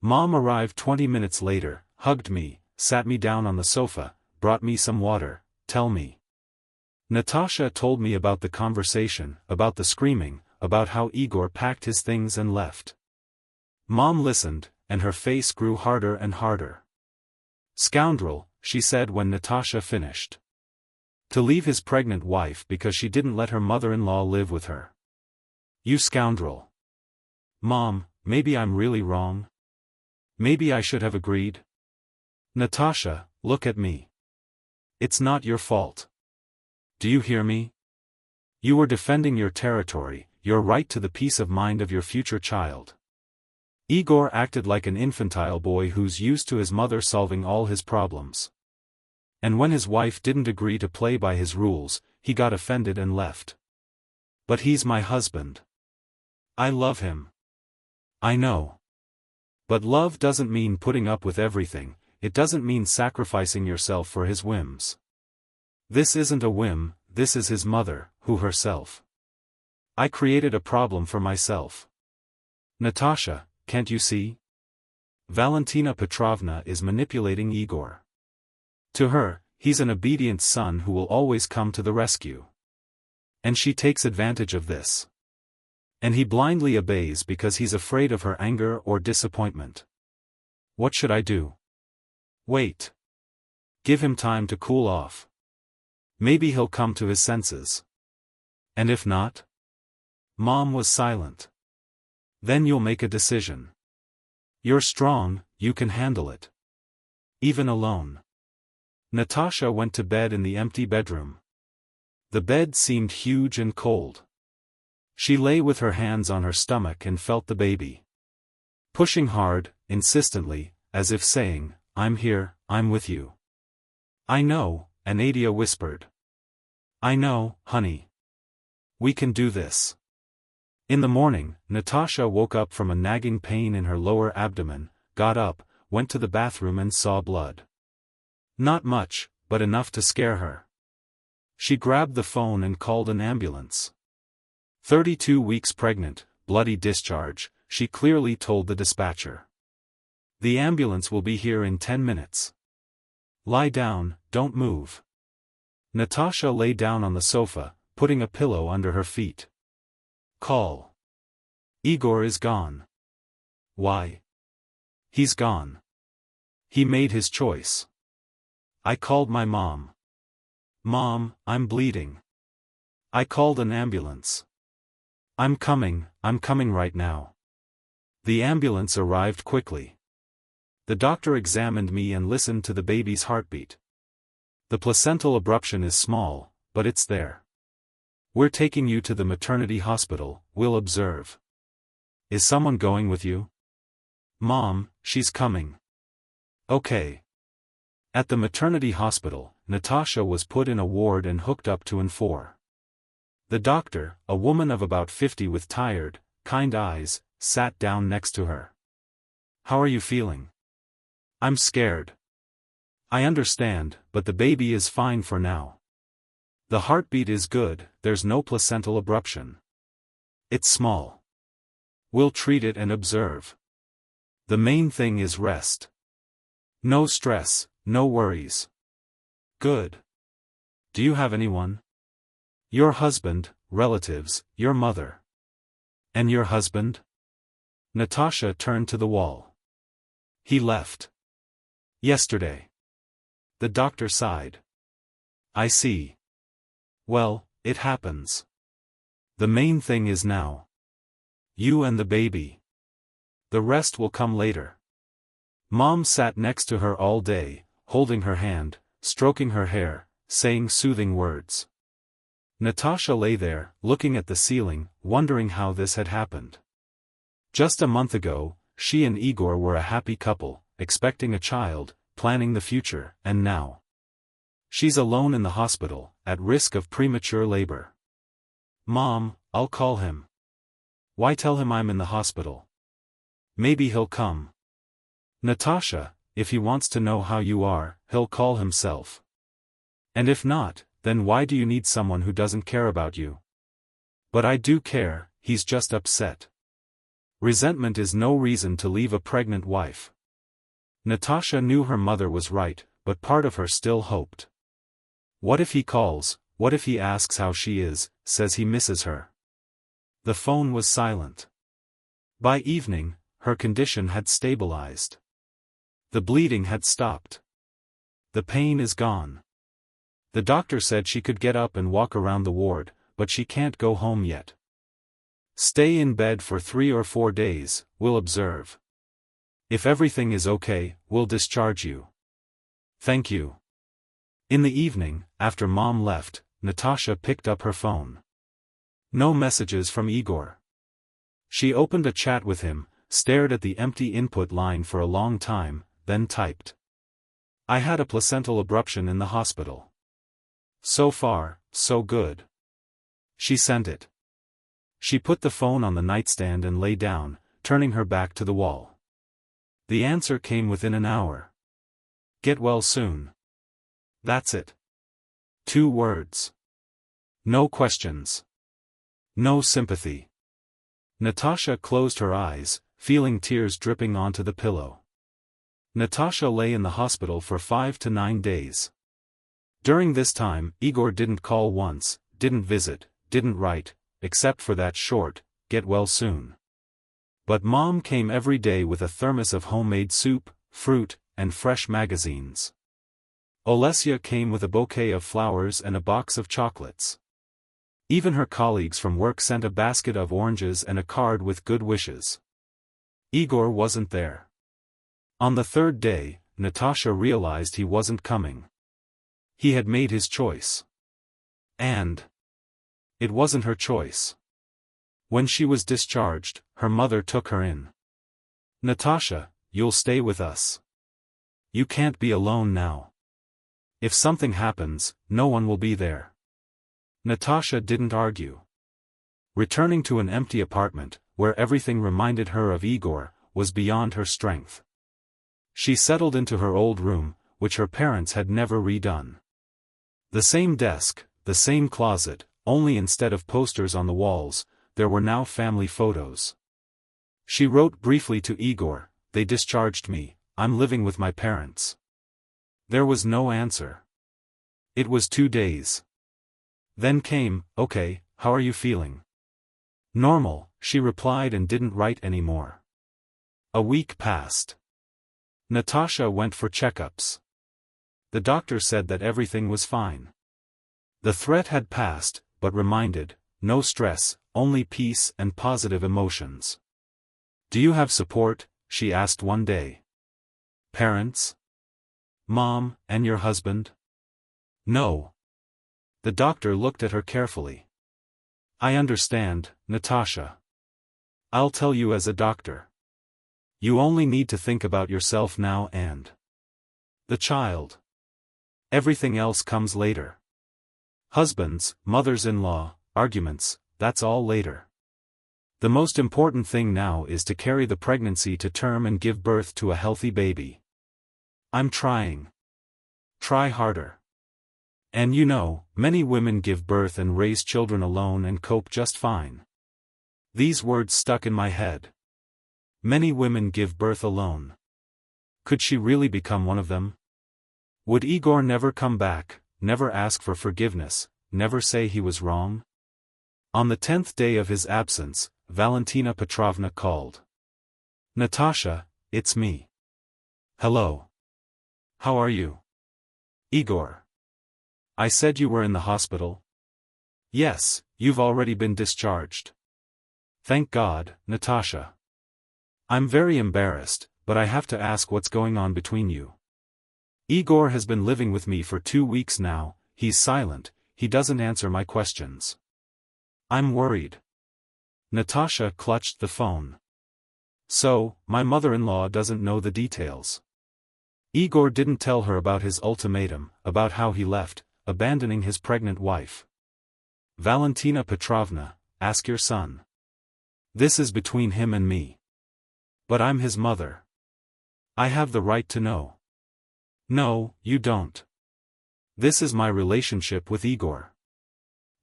Mom arrived 20 minutes later, hugged me, sat me down on the sofa, brought me some water. Tell me. Natasha told me about the conversation, about the screaming, about how Igor packed his things and left. Mom listened, and her face grew harder and harder. Scoundrel, she said when Natasha finished. To leave his pregnant wife because she didn't let her mother-in-law live with her. You scoundrel. Mom, maybe I'm really wrong. Maybe I should have agreed. Natasha, look at me. It's not your fault. Do you hear me? You were defending your territory, your right to the peace of mind of your future child. Igor acted like an infantile boy who's used to his mother solving all his problems. And when his wife didn't agree to play by his rules, he got offended and left. But he's my husband. I love him. I know. But love doesn't mean putting up with everything, it doesn't mean sacrificing yourself for his whims. This isn't a whim, this is his mother, who herself. I created a problem for myself. Natasha, can't you see? Valentina Petrovna is manipulating Igor. To her, he's an obedient son who will always come to the rescue. And she takes advantage of this. And he blindly obeys because he's afraid of her anger or disappointment. What should I do? Wait. Give him time to cool off. Maybe he'll come to his senses. And if not? Mom was silent. Then you'll make a decision. You're strong, you can handle it. Even alone. Natasha went to bed in the empty bedroom. The bed seemed huge and cold. She lay with her hands on her stomach and felt the baby. Pushing hard, insistently, as if saying, I'm here, I'm with you. I know, Anadia whispered. I know, honey. We can do this. In the morning, Natasha woke up from a nagging pain in her lower abdomen, got up, went to the bathroom and saw blood. Not much, but enough to scare her. She grabbed the phone and called an ambulance. 32 weeks pregnant, bloody discharge, she clearly told the dispatcher. The ambulance will be here in 10 minutes. Lie down, don't move. Natasha lay down on the sofa, putting a pillow under her feet. Call. Igor is gone. Why? He's gone. He made his choice. I called my mom. Mom, I'm bleeding. I called an ambulance. I'm coming right now. The ambulance arrived quickly. The doctor examined me and listened to the baby's heartbeat. The placental abruption is small, but it's there. We're taking you to the maternity hospital, we'll observe. Is someone going with you? Mom, she's coming. Okay. At the maternity hospital, Natasha was put in a ward and hooked up to N4. The doctor, a woman of about 50 with tired, kind eyes, sat down next to her. How are you feeling? I'm scared. I understand, but the baby is fine for now. The heartbeat is good, there's no placental abruption. It's small. We'll treat it and observe. The main thing is rest. No stress, no worries. Good. Do you have anyone? Your husband, relatives, your mother. And your husband? Natasha turned to the wall. He left. Yesterday. The doctor sighed. I see. Well, it happens. The main thing is now. You and the baby. The rest will come later. Mom sat next to her all day, holding her hand, stroking her hair, saying soothing words. Natasha lay there, looking at the ceiling, wondering how this had happened. Just a month ago, she and Igor were a happy couple, expecting a child, planning the future, and now she's alone in the hospital, at risk of premature labor. Mom, I'll call him. Why tell him I'm in the hospital? Maybe he'll come. Natasha, if he wants to know how you are, he'll call himself. And if not, then why do you need someone who doesn't care about you? But I do care, he's just upset. Resentment is no reason to leave a pregnant wife. Natasha knew her mother was right, but part of her still hoped. What if he calls, what if he asks how she is, says he misses her? The phone was silent. By evening, her condition had stabilized. The bleeding had stopped. The pain is gone. The doctor said she could get up and walk around the ward, but she can't go home yet. Stay in bed for 3 or 4 days, we'll observe. If everything is okay, we'll discharge you. Thank you. In the evening, after Mom left, Natasha picked up her phone. No messages from Igor. She opened a chat with him, stared at the empty input line for a long time, then typed. I had a placental abruption in the hospital. So far, so good. She sent it. She put the phone on the nightstand and lay down, turning her back to the wall. The answer came within an hour. Get well soon. That's it. 2 words. No questions. No sympathy. Natasha closed her eyes, feeling tears dripping onto the pillow. Natasha lay in the hospital for 5 to 9 days. During this time, Igor didn't call once, didn't visit, didn't write, except for that short, get well soon. But Mom came every day with a thermos of homemade soup, fruit, and fresh magazines. Olesya came with a bouquet of flowers and a box of chocolates. Even her colleagues from work sent a basket of oranges and a card with good wishes. Igor wasn't there. On the 3rd day, Natasha realized he wasn't coming. He had made his choice. And it wasn't her choice. When she was discharged, her mother took her in. Natasha, you'll stay with us. You can't be alone now. If something happens, no one will be there. Natasha didn't argue. Returning to an empty apartment, where everything reminded her of Igor, was beyond her strength. She settled into her old room, which her parents had never redone. The same desk, the same closet, only instead of posters on the walls, there were now family photos. She wrote briefly to Igor, they discharged me, I'm living with my parents. There was no answer. It was 2 days. Then came, okay, how are you feeling? Normal, she replied and didn't write anymore. A week passed. Natasha went for checkups. The doctor said that everything was fine. The threat had passed, but reminded, no stress, only peace and positive emotions. Do you have support? She asked one day. Parents? Mom, and your husband? No. The doctor looked at her carefully. I understand, Natasha. I'll tell you as a doctor. You only need to think about yourself now and the child. Everything else comes later. Husbands, mothers-in-law, arguments, that's all later. The most important thing now is to carry the pregnancy to term and give birth to a healthy baby. I'm trying. Try harder. And you know, many women give birth and raise children alone and cope just fine. These words stuck in my head. Many women give birth alone. Could she really become one of them? Would Igor never come back, never ask for forgiveness, never say he was wrong? On the 10th day of his absence, Valentina Petrovna called. Natasha, it's me. Hello. How are you? Igor. I said you were in the hospital? Yes, you've already been discharged. Thank God, Natasha. I'm very embarrassed, but I have to ask what's going on between you. Igor has been living with me for 2 weeks now, he's silent, he doesn't answer my questions. I'm worried. Natasha clutched the phone. So, my mother-in-law doesn't know the details. Igor didn't tell her about his ultimatum, about how he left, abandoning his pregnant wife. Valentina Petrovna, ask your son. This is between him and me. But I'm his mother. I have the right to know. No, you don't. This is my relationship with Igor.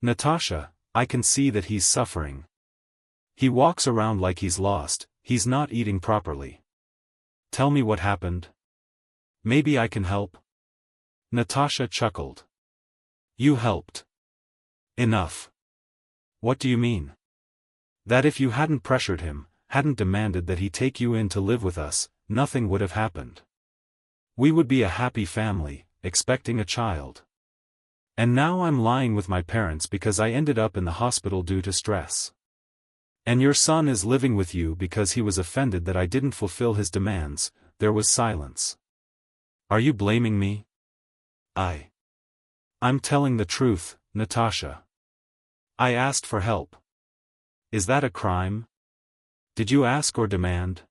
Natasha, I can see that he's suffering. He walks around like he's lost, he's not eating properly. Tell me what happened. Maybe I can help. Natasha chuckled. You helped. Enough. What do you mean? That if you hadn't pressured him, hadn't demanded that he take you in to live with us, nothing would have happened. We would be a happy family, expecting a child. And now I'm lying with my parents because I ended up in the hospital due to stress. And your son is living with you because he was offended that I didn't fulfill his demands. There was silence. Are you blaming me? I'm telling the truth, Natasha. I asked for help. Is that a crime? Did you ask or demand?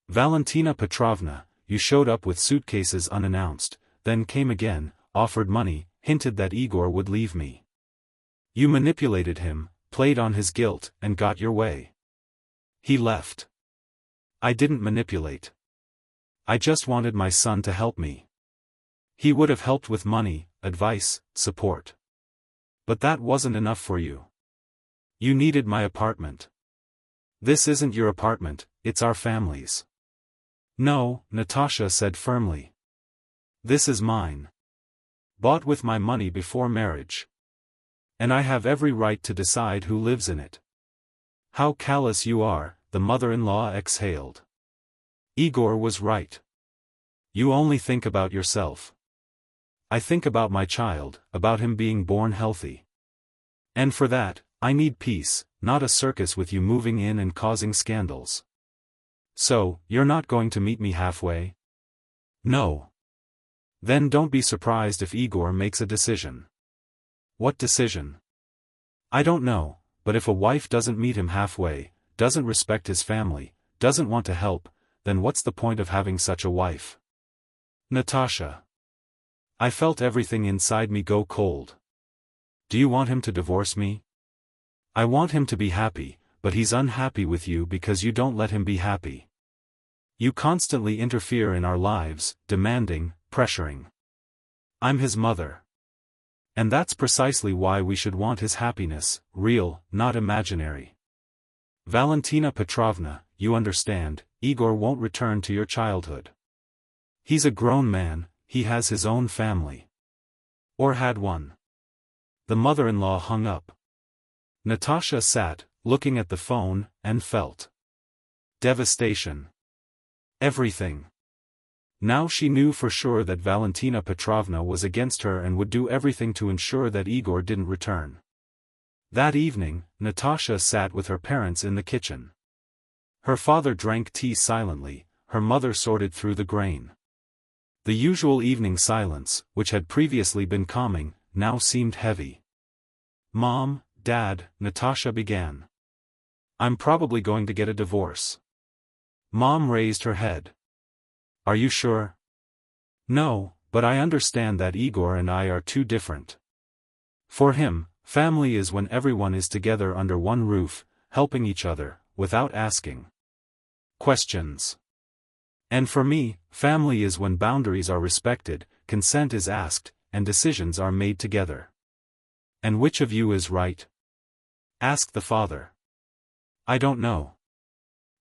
Valentina Petrovna, you showed up with suitcases unannounced, then came again, offered money, hinted that Igor would leave me. You manipulated him, played on his guilt, and got your way. He left. I didn't manipulate. I just wanted my son to help me. He would have helped with money, advice, support. But that wasn't enough for you. You needed my apartment. This isn't your apartment, it's our family's. No, Natasha said firmly. This is mine. Bought with my money before marriage. And I have every right to decide who lives in it. How callous you are, the mother-in-law exhaled. Igor was right. You only think about yourself. I think about my child, about him being born healthy. And for that, I need peace, not a circus with you moving in and causing scandals. So, you're not going to meet me halfway? No. Then don't be surprised if Igor makes a decision. What decision? I don't know, but if a wife doesn't meet him halfway, doesn't respect his family, doesn't want to help, then what's the point of having such a wife? Natasha. I felt everything inside me go cold. Do you want him to divorce me? I want him to be happy, but he's unhappy with you because you don't let him be happy. You constantly interfere in our lives, demanding, pressuring. I'm his mother. And that's precisely why we should want his happiness, real, not imaginary. Valentina Petrovna, you understand, Igor won't return to your childhood. He's a grown man, he has his own family. Or had one. The mother-in-law hung up. Natasha sat, looking at the phone, and felt devastation. Everything. Now she knew for sure that Valentina Petrovna was against her and would do everything to ensure that Igor didn't return. That evening, Natasha sat with her parents in the kitchen. Her father drank tea silently, her mother sorted through the grain. The usual evening silence, which had previously been calming, now seemed heavy. "Mom, Dad," Natasha began. "I'm probably going to get a divorce." Mom raised her head. "Are you sure?" "No, but I understand that Igor and I are too different. For him, family is when everyone is together under one roof, helping each other, without asking questions. And for me, family is when boundaries are respected, consent is asked, and decisions are made together." "And which of you is right?" asked the father. "I don't know.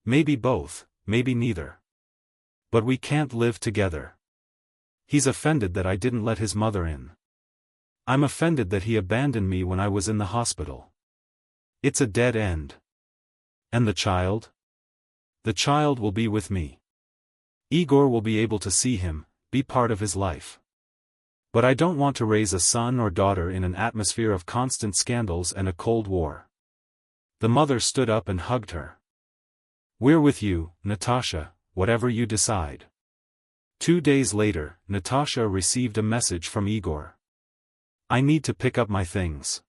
Maybe both, maybe neither. But we can't live together. He's offended that I didn't let his mother in. I'm offended that he abandoned me when I was in the hospital. It's a dead end. And the child? The child will be with me. Igor will be able to see him, be part of his life. But I don't want to raise a son or daughter in an atmosphere of constant scandals and a cold war." The mother stood up and hugged her. "We're with you, Natasha, whatever you decide." 2 days later, Natasha received a message from Igor. "I need to pick up my things.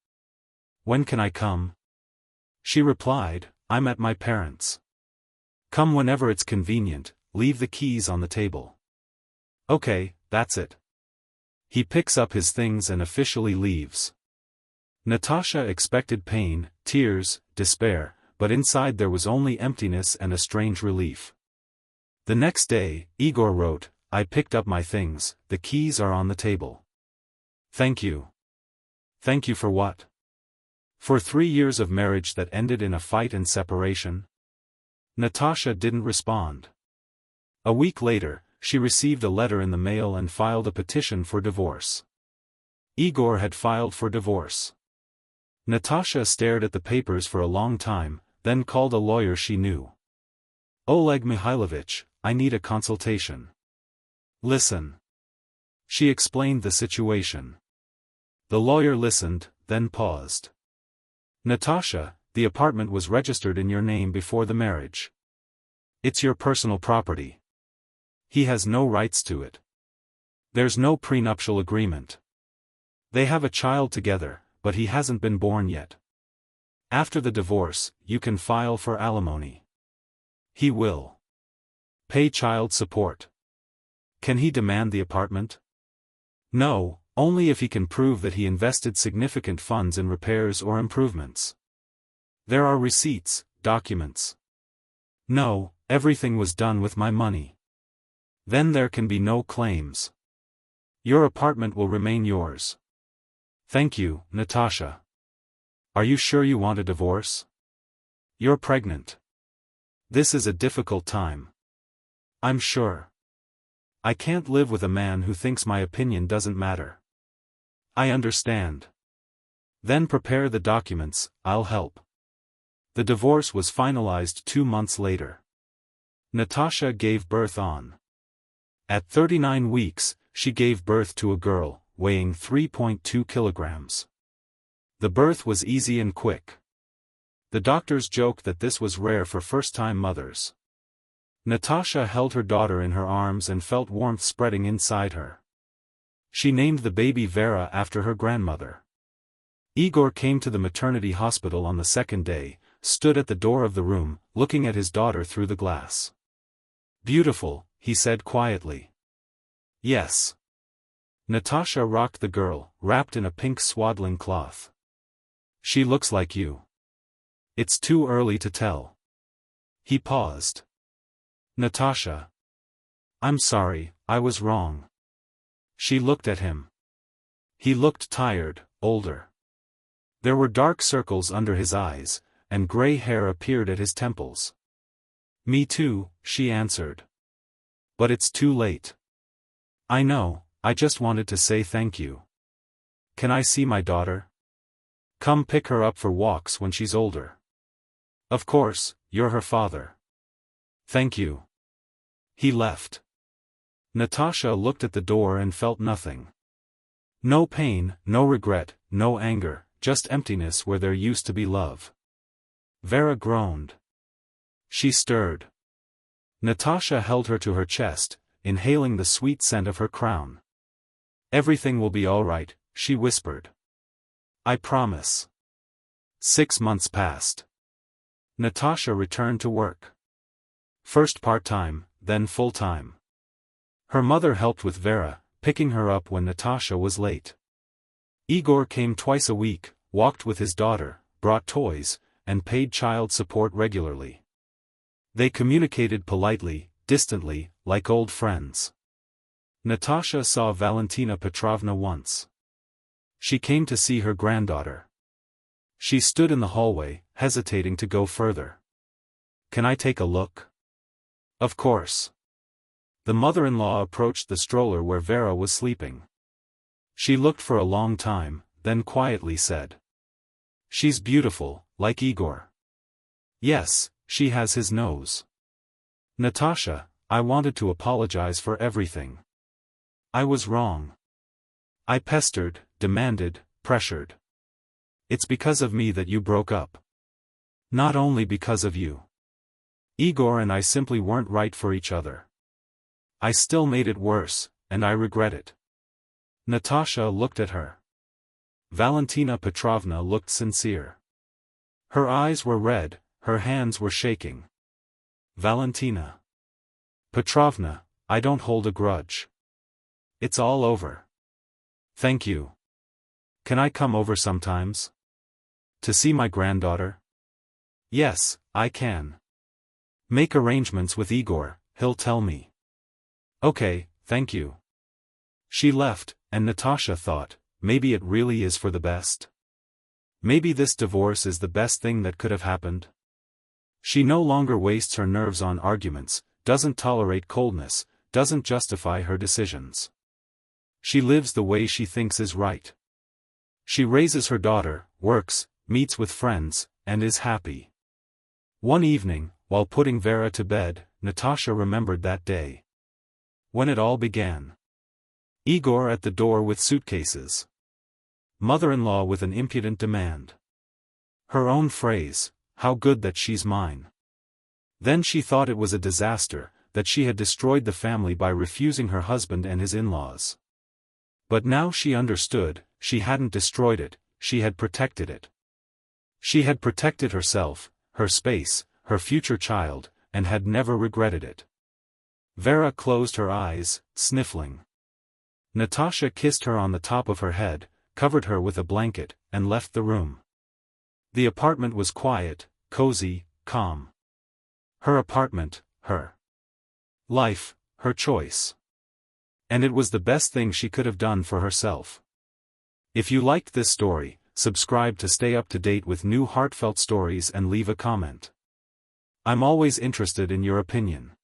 When can I come?" She replied, "I'm at my parents'. Come whenever it's convenient, leave the keys on the table." "Okay, that's it." He picks up his things and officially leaves. Natasha expected pain, tears, despair, but inside there was only emptiness and a strange relief. The next day, Igor wrote, "I picked up my things, the keys are on the table. Thank you." "Thank you for what?" "For 3 years of marriage that ended in a fight and separation." Natasha didn't respond. A week later, she received a letter in the mail and filed a petition for divorce. Igor had filed for divorce. Natasha stared at the papers for a long time, then called a lawyer she knew. "Oleg Mihailovich, I need a consultation." "Listen." She explained the situation. The lawyer listened, then paused. "Natasha, the apartment was registered in your name before the marriage. It's your personal property. He has no rights to it. There's no prenuptial agreement. They have a child together, but he hasn't been born yet. After the divorce, you can file for alimony. He will pay child support. Can he demand the apartment? No, only if he can prove that he invested significant funds in repairs or improvements. There are receipts, documents. No, everything was done with my money. Then there can be no claims. Your apartment will remain yours. Thank you, Natasha. Are you sure you want a divorce? You're pregnant. This is a difficult time. I'm sure. I can't live with a man who thinks my opinion doesn't matter. I understand. Then prepare the documents, I'll help." The divorce was finalized 2 months later. Natasha gave birth At 39 weeks, she gave birth to a girl, weighing 3.2 kilograms. The birth was easy and quick. The doctors joked that this was rare for first-time mothers. Natasha held her daughter in her arms and felt warmth spreading inside her. She named the baby Vera after her grandmother. Igor came to the maternity hospital on the second day, stood at the door of the room, looking at his daughter through the glass. "Beautiful," he said quietly. "Yes." Natasha rocked the girl, wrapped in a pink swaddling cloth. "She looks like you." "It's too early to tell." He paused. "Natasha. I'm sorry, I was wrong." She looked at him. He looked tired, older. There were dark circles under his eyes, and gray hair appeared at his temples. "Me too," she answered. "But it's too late." "I know, I just wanted to say thank you." "Can I see my daughter? Come pick her up for walks when she's older." "Of course, you're her father." "Thank you." He left. Natasha looked at the door and felt nothing. No pain, no regret, no anger, just emptiness where there used to be love. Vera groaned. She stirred. Natasha held her to her chest, inhaling the sweet scent of her crown. "Everything will be all right," she whispered. "I promise." 6 months passed. Natasha returned to work. First part-time, then full-time. Her mother helped with Vera, picking her up when Natasha was late. Igor came twice a week, walked with his daughter, brought toys, and paid child support regularly. They communicated politely, distantly, like old friends. Natasha saw Valentina Petrovna once. She came to see her granddaughter. She stood in the hallway, hesitating to go further. "Can I take a look?" "Of course." The mother-in-law approached the stroller where Vera was sleeping. She looked for a long time, then quietly said, "She's beautiful, like Igor." "Yes, she has his nose." "Natasha, I wanted to apologize for everything. I was wrong. I pestered, demanded, pressured. It's because of me that you broke up. Not only because of you. Igor and I simply weren't right for each other. I still made it worse, and I regret it." Natasha looked at her. Valentina Petrovna looked sincere. Her eyes were red, her hands were shaking. "Valentina Petrovna, I don't hold a grudge. It's all over. Thank you. Can I come over sometimes? To see my granddaughter?" "Yes, I can. Make arrangements with Igor, he'll tell me." "Okay, thank you." She left, and Natasha thought, maybe it really is for the best. Maybe this divorce is the best thing that could have happened. She no longer wastes her nerves on arguments, doesn't tolerate coldness, doesn't justify her decisions. She lives the way she thinks is right. She raises her daughter, works, meets with friends, and is happy. One evening, while putting Vera to bed, Natasha remembered that day. When it all began. Igor at the door with suitcases. Mother-in-law with an impudent demand. Her own phrase, "How good that she's mine." Then she thought it was a disaster, that she had destroyed the family by refusing her husband and his in-laws. But now she understood, she hadn't destroyed it, she had protected it. She had protected herself, her space, her future child, and had never regretted it. Vera closed her eyes, sniffling. Natasha kissed her on the top of her head, covered her with a blanket, and left the room. The apartment was quiet, cozy, calm. Her apartment, her life, her choice. And it was the best thing she could have done for herself. If you liked this story, subscribe to stay up to date with new heartfelt stories and leave a comment. I'm always interested in your opinion.